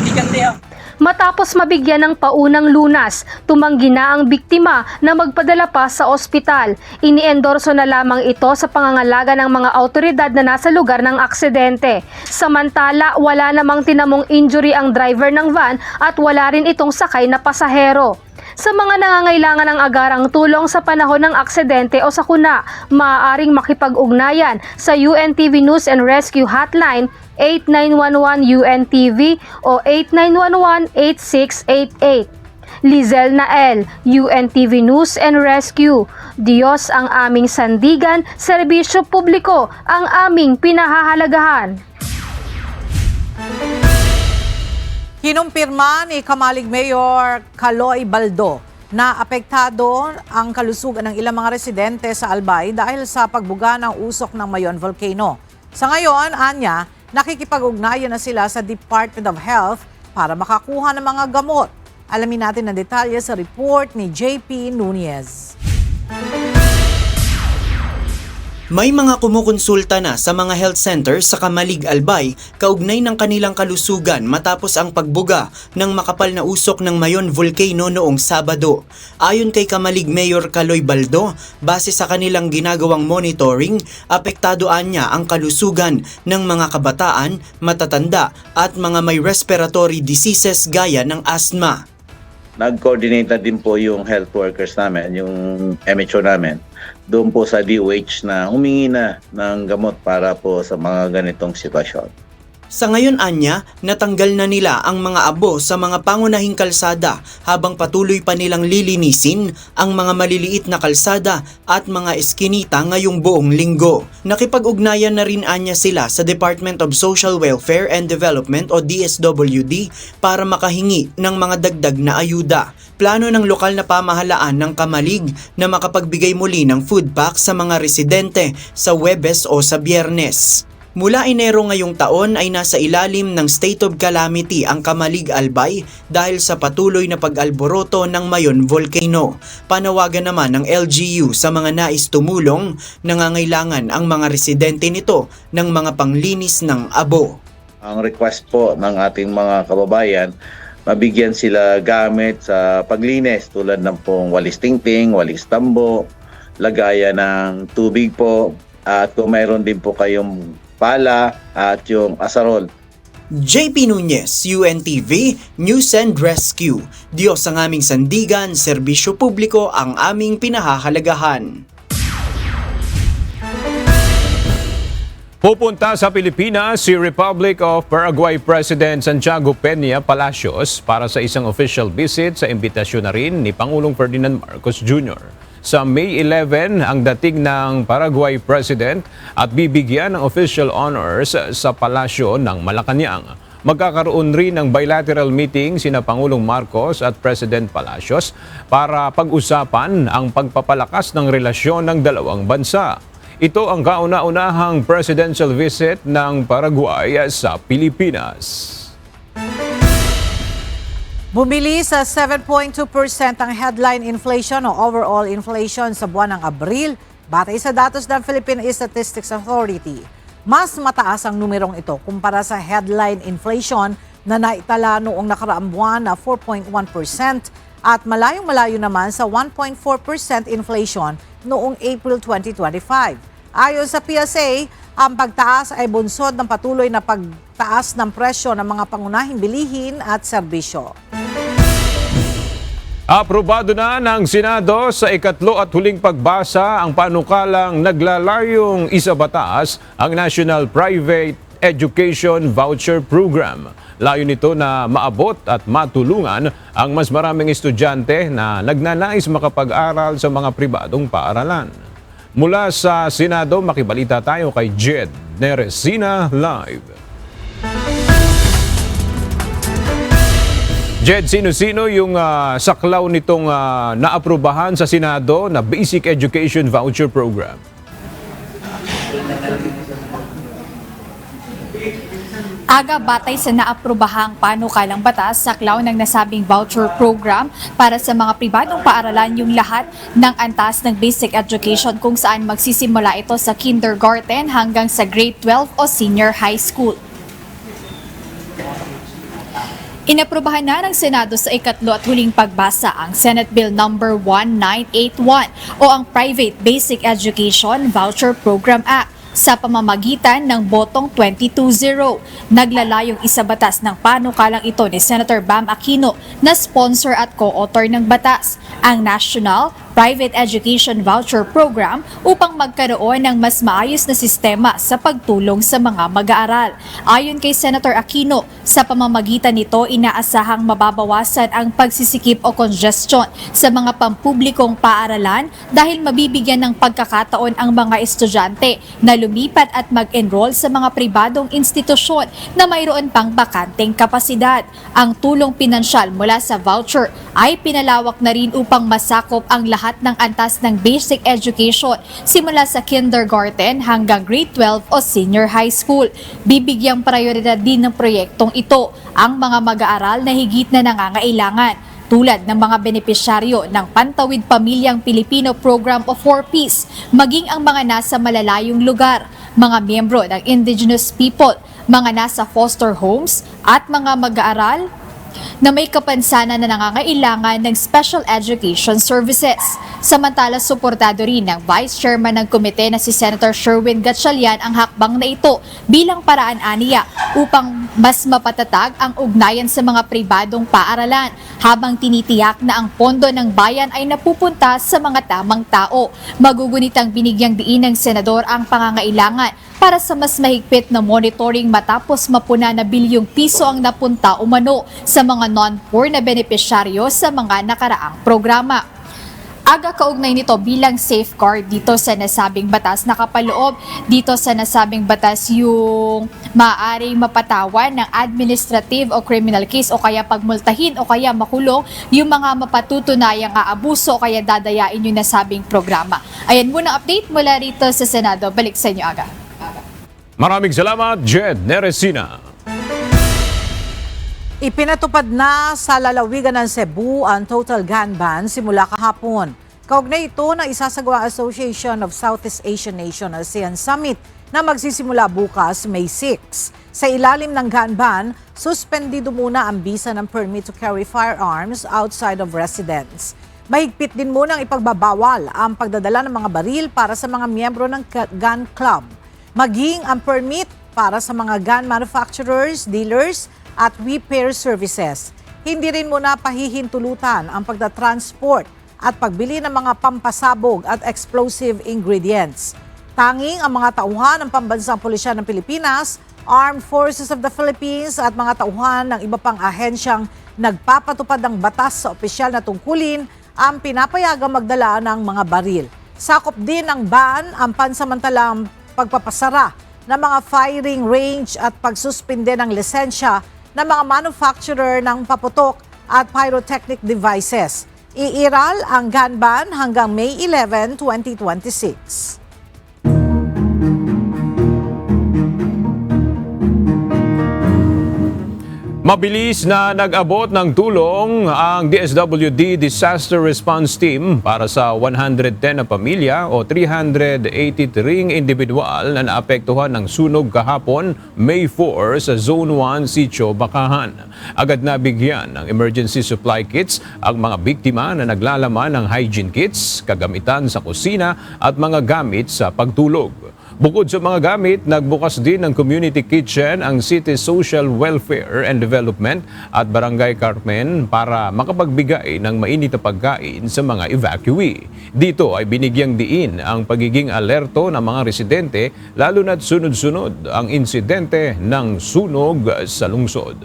Hindi kandiya. Matapos mabigyan ng paunang lunas, tumanggi na ang biktima na magpadala pa sa ospital. Iniendorso na lamang ito sa pangangalaga ng mga autoridad na nasa lugar ng aksidente. Samantala, wala namang tinamong injury ang driver ng van at wala rin itong sakay na pasahero. Sa mga nangangailangan ng agarang tulong sa panahon ng aksidente o sakuna, maaaring makipag-ugnayan sa UNTV News and Rescue Hotline 8911 UNTV o 8911-8688. Lizelle Nael, UNTV News and Rescue. Diyos ang aming sandigan, serbisyo publiko ang aming pinahahalagahan. Kinumpirma ni Kamalig Mayor Caloy Baldo na apektado ang kalusugan ng ilang mga residente sa Albay dahil sa pagbuga ng usok ng Mayon Volcano. Sa ngayon, anya, nakikipag-ugnayan na sila sa Department of Health para makakuha ng mga gamot. Alamin natin ang detalye sa report ni JP Nunez. May mga kumukonsulta na sa mga health center sa Kamalig, Albay kaugnay ng kanilang kalusugan matapos ang pagbuga ng makapal na usok ng Mayon Volcano noong Sabado. Ayon kay Kamalig Mayor Caloy Baldo, base sa kanilang ginagawang monitoring, apektado niya ang kalusugan ng mga kabataan, matatanda at mga may respiratory diseases gaya ng asthma. Nag-coordinate na din po yung health workers namin, yung MHO namin, doon po sa DOH na humingi na ng gamot para po sa mga ganitong sitwasyon. Sa ngayon anya, natanggal na nila ang mga abo sa mga pangunahing kalsada habang patuloy pa nilang lilinisin ang mga maliliit na kalsada at mga eskinita ngayong buong linggo. Nakipag-ugnayan na rin anya sila sa Department of Social Welfare and Development o DSWD para makahingi ng mga dagdag na ayuda. Plano ng lokal na pamahalaan ng Kamalig na makapagbigay muli ng food pack sa mga residente sa Huwebes o sa Biyernes. Mula Enero ngayong taon ay nasa ilalim ng state of calamity ang Kamalig, Albay dahil sa patuloy na pag-alboroto ng Mayon Volcano. Panawagan naman ng LGU sa mga nais tumulong, nangangailangan ang mga residente nito ng mga panglinis ng abo. Ang request po ng ating mga kababayan, mabigyan sila gamit sa paglinis tulad ng pong walis tingting, walis tambo, lagayan ng tubig po, at kung mayroon din po kayong pala at yung asarol. JP Nunez, UNTV, News and Rescue. Diyos ang aming sandigan, serbisyo publiko ang aming pinahahalagahan. Pupunta sa Pilipinas si Republic of Paraguay President Santiago Peña Palacios para sa isang official visit sa imbitasyon na rin ni Pangulong Ferdinand Marcos Jr. Sa May 11 ang dating ng Paraguay President at bibigyan ng official honors sa Palasyo ng Malacanang. Magkakaroon rin ng bilateral meeting sina Pangulong Marcos at President Palacios para pag-usapan ang pagpapalakas ng relasyon ng dalawang bansa. Ito ang kauna-unahang presidential visit ng Paraguay sa Pilipinas. Bumili sa 7.2% ang headline inflation o overall inflation sa buwan ng Abril batay sa datos ng Philippine Statistics Authority. Mas mataas ang numerong ito kumpara sa headline inflation na naitala noong nakaraang buwan na 4.1% at malayong-malayo naman sa 1.4% inflation noong April 2025. Ayon sa PSA, ang pagtaas ay bunsod ng patuloy na pagtaas ng presyo ng mga pangunahing bilihin at serbisyo. Aprobado na ng Senado sa ikatlo at huling pagbasa ang panukalang naglalayong isabatas ang National Private Education Voucher Program. Layo nito na maabot at matulungan ang mas maraming estudyante na nagnanais makapag-aral sa mga pribadong paaralan. Mula sa Senado, makibalita tayo kay Jed Neresina Live. Jed, sino-sino yung saklaw nitong naaprubahan sa Senado na Basic Education Voucher Program? Aga batay sa naaprobahang panukalang batas, saklaw ng nasabing voucher program para sa mga pribadong paaralan yung lahat ng antas ng basic education kung saan magsisimula ito sa kindergarten hanggang sa grade 12 o senior high school. Inaprubahan na ng Senado sa ikatlo at huling pagbasa ang Senate Bill No. 1981 o ang Private Basic Education Voucher Program Act. Sa pamamagitan ng botong 22-0. Naglalayong isabatas ng panukalang ito ni Senator Bam Aquino na sponsor at co-author ng batas, ang National Private Education Voucher Program upang magkaroon ng mas maayos na sistema sa pagtulong sa mga mag-aaral. Ayon kay Senator Aquino, sa pamamagitan nito inaasahang mababawasan ang pagsisikip o congestion sa mga pampublikong paaralan dahil mabibigyan ng pagkakataon ang mga estudyante na lumipat at mag-enroll sa mga pribadong institusyon na mayroon pang bakanteng kapasidad. Ang tulong pinansyal mula sa voucher ay pinalawak na rin upang masakop ang lahat ng antas ng basic education simula sa kindergarten hanggang grade 12 o senior high school. Bibigyang prioridad din ng proyektong ito ang mga mag-aaral na higit na nangangailangan, tulad ng mga benepisyaryo ng Pantawid Pamilyang Pilipino Program o 4Ps, maging ang mga nasa malalayong lugar, mga miyembro ng indigenous people, mga nasa foster homes at mga mag-aaral na may kapansanan na nangangailangan ng special education services. Samantala, suportado rin ng Vice Chairman ng komite na si Senator Sherwin Gatchalian ang hakbang na ito bilang paraan aniya upang mas mapatatag ang ugnayan sa mga pribadong paaralan habang tinitiyak na ang pondo ng bayan ay napupunta sa mga tamang tao. Magugunitang binigyang diin ng Senador ang pangangailangan para sa mas mahigpit na monitoring matapos mapuna na bilyong piso ang napunta umano sa mga non-poor na benepisyaryo sa mga nakaraang programa. Aga kaugnay nito bilang safeguard dito sa nasabing batas, nakapaloob dito sa nasabing batas yung maaaring mapatawan ng administrative o criminal case o kaya pagmultahin o kaya makulong yung mga mapatutunayang aabuso o kaya dadayain yung nasabing programa. Ayan muna update mula rito sa Senado. Balik sa inyo, Aga. Maraming salamat, Jed Neresina. Ipinatupad na sa lalawigan ng Cebu ang total gun ban simula kahapon. Kaugnay ito ng isasagawang Association of Southeast Asian Nations ASEAN Summit na magsisimula bukas May 6. Sa ilalim ng gun ban, suspendido muna ang bisa ng permit to carry firearms outside of residence. Mahigpit din munang ipagbabawal ang pagdadala ng mga baril para sa mga miyembro ng gun club. Maging ang permit para sa mga gun manufacturers, dealers at repair services. Hindi rin muna pahihintulutan ang pagtatransport at pagbili ng mga pampasabog at explosive ingredients. Tanging ang mga tauhan ng Pambansang Pulisya ng Pilipinas, Armed Forces of the Philippines at mga tauhan ng iba pang ahensyang nagpapatupad ng batas sa opisyal na tungkulin ang pinapayagang magdala ng mga baril. Sakop din ng ban ang pansamantalang pagpapasara ng mga firing range at pagsuspinde ng lisensya ng mga manufacturer ng paputok at pyrotechnic devices. Iiral ang gun ban hanggang May 11, 2026. Mabilis na nag-abot ng tulong ang DSWD Disaster Response Team para sa 110 na pamilya o 383 individual na naapektuhan ng sunog kahapon May 4 sa Zone 1 Sitio Bakahan. Agad na bigyan ng emergency supply kits ang mga biktima na naglalaman ng hygiene kits, kagamitan sa kusina at mga gamit sa pagtulog. Bukod sa mga gamit, nagbukas din ng community kitchen ang City Social Welfare and Development at Barangay Carmen para makapagbigay ng mainit na pagkain sa mga evacuee. Dito ay binigyang diin ang pagiging alerto ng mga residente lalo na't sunod-sunod ang insidente ng sunog sa lungsod.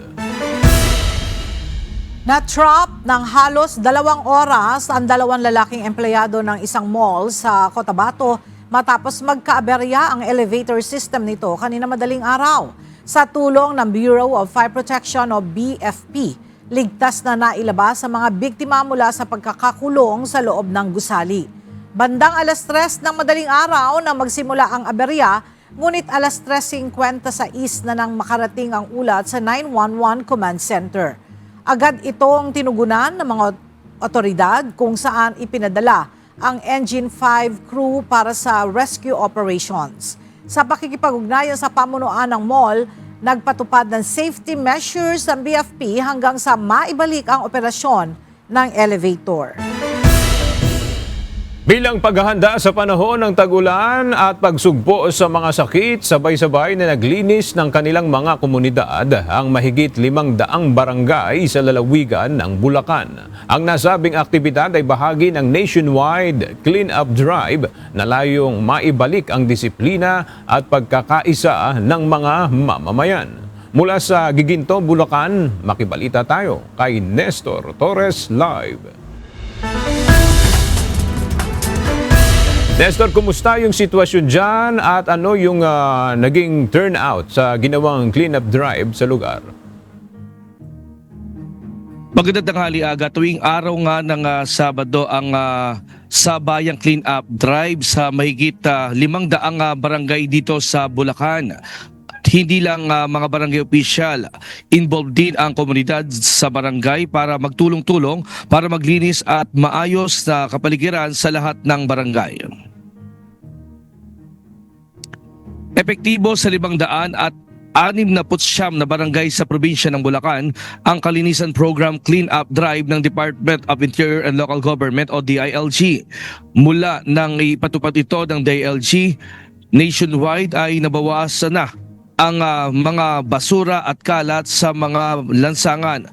Na-trap ng halos 2 oras ang 2 lalaking empleyado ng isang mall sa Cotabato matapos magkaaberya ang elevator system nito kanina madaling araw. Sa tulong ng Bureau of Fire Protection o BFP, ligtas na nailabas ang mga biktima mula sa pagkakakulong sa loob ng gusali. Bandang alas 3 ng madaling araw na magsimula ang aberya, ngunit alas 3:50 sa na nang makarating ang ulat sa 911 Command Center. Agad itong tinugunan ng mga otoridad kung saan ipinadala ang Engine 5 crew para sa rescue operations. Sa pakikipag-ugnayan sa pamunuan ng mall, nagpatupad ng safety measures ang BFP hanggang sa maibalik ang operasyon ng elevator. Bilang paghahanda sa panahon ng tag-ulan at pagsugpo sa mga sakit, sabay-sabay na naglinis ng kanilang mga komunidad ang mahigit 500 barangay sa lalawigan ng Bulacan. Ang nasabing aktibidad ay bahagi ng nationwide clean-up drive na layong maibalik ang disiplina at pagkakaisa ng mga mamamayan. Mula sa Giginto, Bulacan, makibalita tayo kay Nestor Torres Live. Nestor, kumusta yung sitwasyon dyan at ano yung naging turnout sa ginawang cleanup drive sa lugar? Magandang tanghali aga. Tuwing araw nga ng Sabado ang sabayang clean-up drive sa mahigit 500 barangay dito sa Bulacan. Hindi lang mga barangay official, involved din ang komunidad sa barangay para magtulong-tulong para maglinis at maayos na kapaligiran sa lahat ng barangay. Epektibo sa 500 at 69 na barangay sa probinsya ng Bulacan ang kalinisan program Clean-up Drive ng Department of Interior and Local Government o DILG. Mula nang ipatupad ito ng DILG, nationwide ay nabawasan na ang mga basura at kalat sa mga lansangan.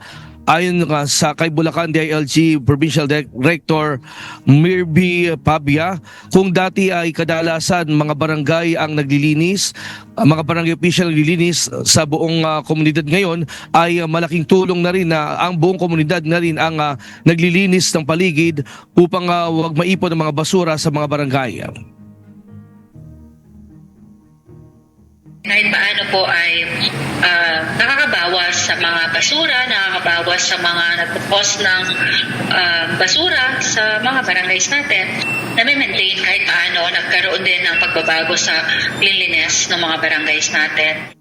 Ayon sa kay Bulacan DILG Provincial Director Mirby Pabia, kung dati ay kadalasan mga barangay ang naglilinis, mga barangay official naglilinis sa buong komunidad, ngayon ay malaking tulong na rin na ang buong komunidad na rin ang naglilinis ng paligid upang huwag maipon ang mga basura sa mga barangay. Kahit paano po ay nakakabawas sa mga basura, nakakabawas sa mga nagpo-cause ng basura sa mga barangays natin, na may maintain kahit paano nagkaroon din ng pagbabago sa cleanliness ng mga barangays natin.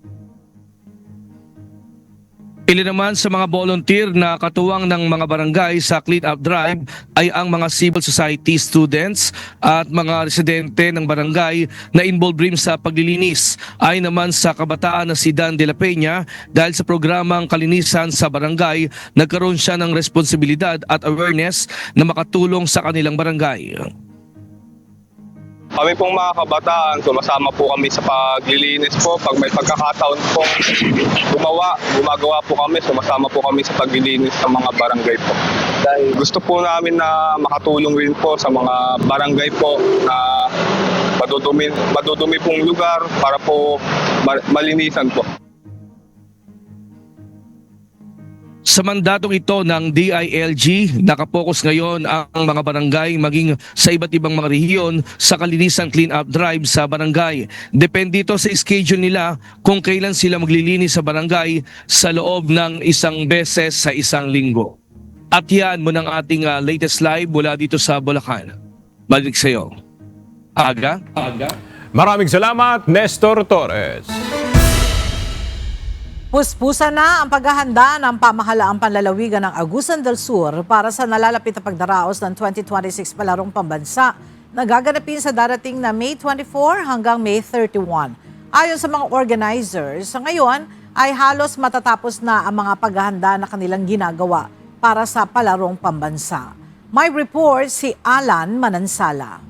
Ilan naman sa mga volunteer na katuwang ng mga barangay sa clean-up drive ay ang mga civil society students at mga residente ng barangay na involved rin sa paglilinis. Ay naman sa kabataan na si Dan de la Peña, dahil sa programang kalinisan sa barangay, nagkaroon siya ng responsibilidad at awareness na makatulong sa kanilang barangay. Kami pong mga kabataan, sumasama po kami sa paglilinis po. Pag may pagkakataon pong gumagawa po kami, sumasama po kami sa paglilinis sa mga barangay po. Dahil gusto po namin na makatulong rin po sa mga barangay po na madudumi pong lugar para po malinisan po. Sa mandatong ito ng DILG, nakapokus ngayon ang mga barangay maging sa iba't ibang mga rehiyon sa kalinisan clean-up drive sa barangay. Depende ito sa schedule nila kung kailan sila maglilinis sa barangay sa loob ng isang beses sa isang linggo. At yan muna ang ating latest live mula dito sa Bulacan. Balik sa iyo. Aga? Maraming salamat, Nestor Torres. Puspusan na ang paghahanda ng pamahalaang panlalawigan ng Agusan del Sur para sa nalalapit na pagdaraos ng 2026 Palarong Pambansa na gaganapin sa darating na May 24 hanggang May 31. Ayon sa mga organizers, sa ngayon ay halos matatapos na ang mga paghahanda na kanilang ginagawa para sa Palarong Pambansa. May report si Alan Manansala.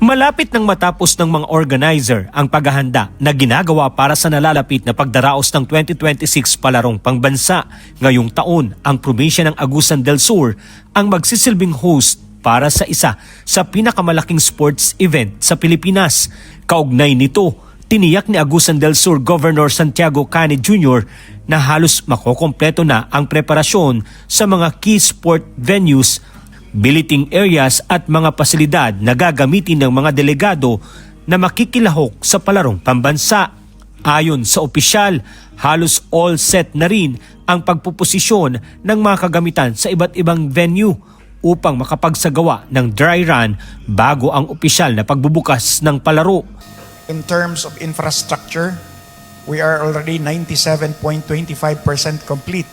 Malapit nang matapos ng mga organizer ang paghahanda na ginagawa para sa nalalapit na pagdaraos ng 2026 Palarong Pambansa. Ngayong taon, ang probinsya ng Agusan del Sur ang magsisilbing host para sa isa sa pinakamalaking sports event sa Pilipinas. Kaugnay nito, tiniyak ni Agusan del Sur Governor Santiago Cane Jr. na halos makokompleto na ang preparasyon sa mga key sport venues, billeting areas at mga pasilidad na gagamitin ng mga delegado na makikilahok sa Palarong Pambansa. Ayon sa opisyal, halos all set na rin ang pagpuposisyon ng mga kagamitan sa iba't ibang venue upang makapagsagawa ng dry run bago ang opisyal na pagbubukas ng palaro. In terms of infrastructure, we are already 97.25% complete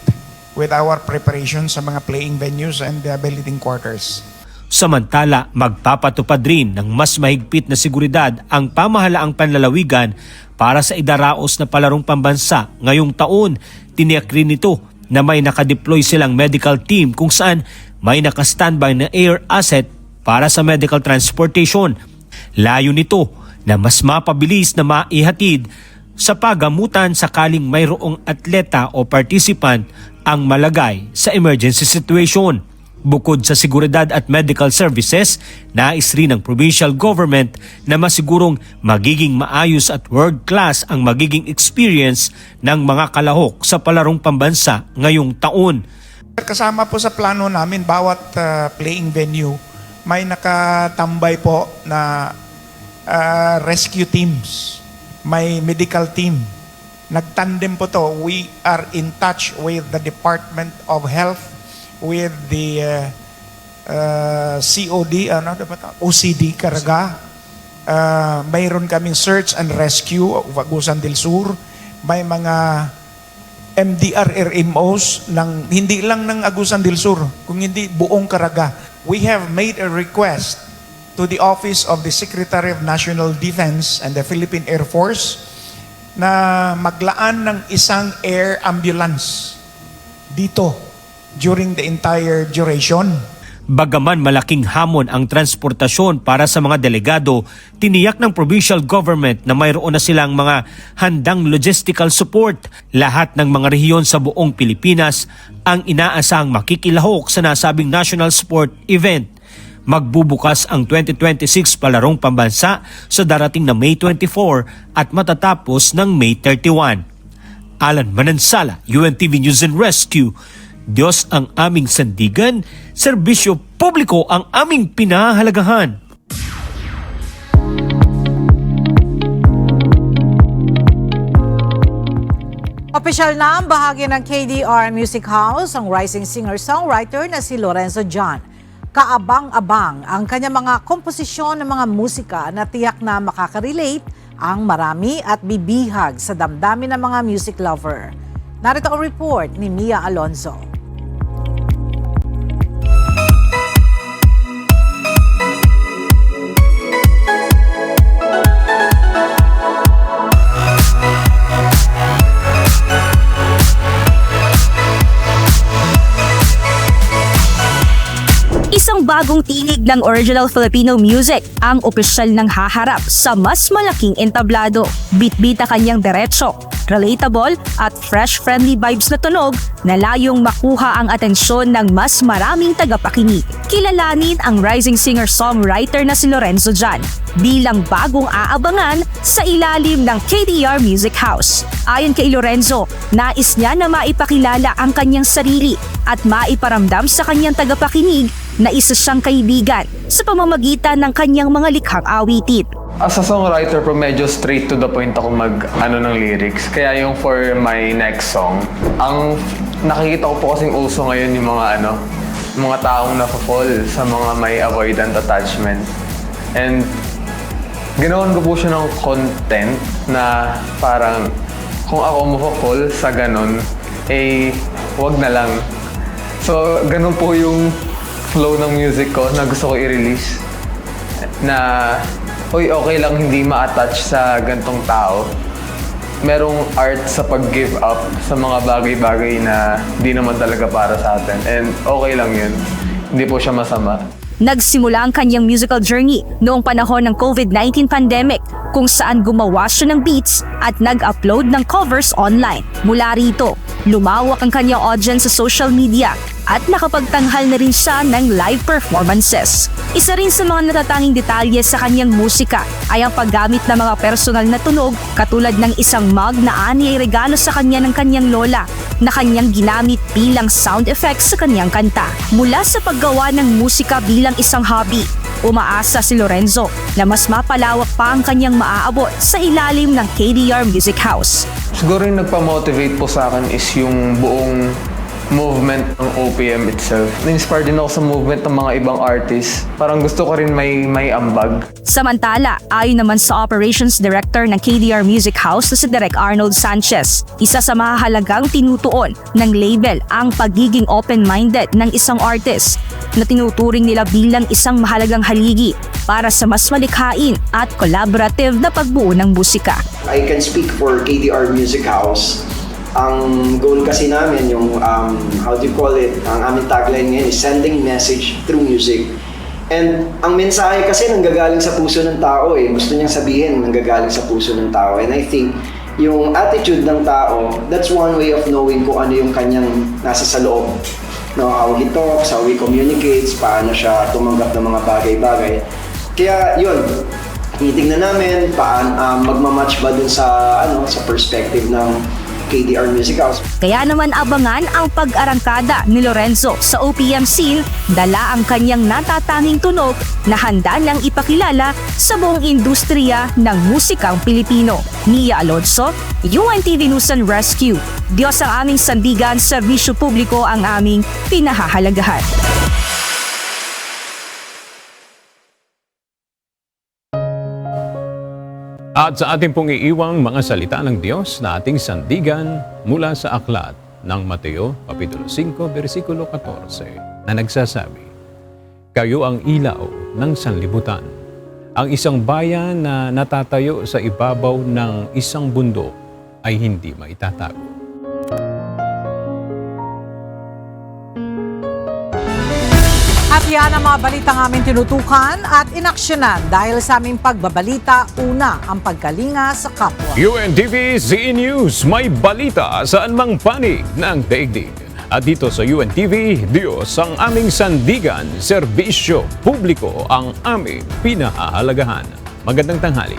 with our preparation sa mga playing venues and the billeting quarters. Samantala, magpapatupad rin ng mas mahigpit na seguridad ang pamahalaang panlalawigan para sa idaraos na Palarong Pambansa. Ngayong taon, tiniyak rin nito na may nakadeploy silang medical team kung saan may nakastandby na air asset para sa medical transportation. Layo nito na mas mapabilis na maihatid sa pagamutan sakaling mayroong atleta o participant ang malagay sa emergency situation. Bukod sa seguridad at medical services, nais rin ng provincial government na masigurong magiging maayos at world-class ang magiging experience ng mga kalahok sa Palarong Pambansa ngayong taon. Kasama po sa plano namin, bawat playing venue may nakatambay po na rescue teams, may medical team. Nagtandem po to. We are in touch with the Department of Health, with the COD, OCD Caraga. Mayroon kaming search and rescue of Agusan del Sur. May mga MDRRMOs hindi lang ng Agusan del Sur, kung hindi buong Caraga. We have made a request to the Office of the Secretary of National Defense and the Philippine Air Force na maglaan ng isang air ambulance dito during the entire duration. Bagaman malaking hamon ang transportasyon para sa mga delegado, tiniyak ng provincial government na mayroon na silang mga handang logistical support. Lahat ng mga rehiyon sa buong Pilipinas ang inaasang makikilahok sa nasabing national sport event. Magbubukas ang 2026 Palarong Pambansa sa darating na May 24 at matatapos ng May 31. Alan Manansala, UNTV News and Rescue. Diyos ang aming sandigan, serbisyo publiko ang aming pinahahalagahan. Opisyal na ang bahagi ng KDR Music House ang rising singer-songwriter na si Lorenzo John. Kaabang-abang ang kanyang mga komposisyon ng mga musika na tiyak na makaka-relate ang marami at bibihag sa damdamin ng mga music lover. Narito ang report ni Mia Alonzo. Isang bagong tinig ng original Filipino music ang opisyal ng haharap sa mas malaking entablado. Bitbita kanyang diretso, relatable at fresh-friendly vibes na tunog na layong makuha ang atensyon ng mas maraming tagapakinig. Kilalanin ang rising singer-songwriter na si Lorenzo Jan bilang bagong aabangan sa ilalim ng KDR Music House. Ayon kay Lorenzo, nais niya na maipakilala ang kanyang sarili at maiparamdam sa kanyang tagapakinig na isa siyang kaibigan sa pamamagitan ng kanyang mga likhang awitin. As a songwriter po, medyo straight to the point ako ng lyrics. Kaya yung for my next song, ang nakikita ko po kasing uso ngayon yung mga taong na-fall sa mga may avoidant attachment. And ginawan ko po siya ng content na parang kung ako mo-fall sa ganun, wag na lang. So, ganun po yung flow ng music ko na gusto ko i-release. Na, okay lang hindi ma-attach sa gantong tao. Merong art sa pag-give up sa mga bagay-bagay na di naman talaga para sa atin. And okay lang yun. Hindi po siya masama. Nagsimula ang kanyang musical journey noong panahon ng COVID-19 pandemic kung saan gumawa siya ng beats at nag-upload ng covers online. Mula rito, lumawak ang kanyang audience sa social media at nakapagtanghal na rin siya ng live performances. Isa rin sa mga natatanging detalye sa kanyang musika ay ang paggamit ng mga personal na tunog katulad ng isang mug na ani ay regalo sa kanya ng kanyang lola na kanyang ginamit bilang sound effects sa kanyang kanta. Mula sa paggawa ng musika bilang isang hobby, umaasa si Lorenzo na mas mapalawak pa ang kanyang maaabot sa ilalim ng KDR Music House. Siguro yung nagpa-motivate po sa akin is yung buong movement ng OPM itself. Na-inspire din ako sa movement ng mga ibang artists. Parang gusto ko rin may ambag. Samantala, ayon naman sa Operations Director ng KDR Music House na si Direk Arnold Sanchez, isa sa mahalagang tinutuon ng label ang pagiging open-minded ng isang artist na tinuturing nila bilang isang mahalagang haligi para sa mas malikhain at collaborative na pagbuo ng musika. I can speak for KDR Music House. Ang goal kasi namin, yung how do you call it, ang aming tagline ngayon is sending message through music. And ang mensahe kasi nanggagaling sa puso ng tao Gusto niyang sabihin nanggagaling sa puso ng tao. And I think yung attitude ng tao, that's one way of knowing kung ano yung kanyang nasa sa loob. No, how he talks, how he communicates, paano siya tumanggap ng mga bagay-bagay. Kaya yun, titingnan namin paano magmamatch ba dun sa sa perspective ng KDR Music House. Kaya naman abangan ang pag-arangkada ni Lorenzo sa OPM scene, dala ang kanyang natatanging tunog na handa nang ipakilala sa buong industriya ng musikang Pilipino. Nia Alonso, UNTV News and Rescue. Diyos ang aming sandigan, serbisyo publiko ang aming pinahahalagahan. At sa ating pong iiwang mga salita ng Diyos na ating sandigan mula sa aklat ng Mateo, Kapitulo 5, versikulo 14, na nagsasabi, "Kayo ang ilaw ng sanlibutan. Ang isang bayan na natatayo sa ibabaw ng isang bundok ay hindi maitatago." At yan ang mga balitang aming tinutukan at inaksyonan dahil sa aming pagbabalita, una ang pagkalinga sa kapwa. UNTV ZE News, may balita saan mang panig ng daigdig. At dito sa UNTV, Diyos ang aming sandigan, serbisyo publiko ang aming pinahahalagahan. Magandang tanghali.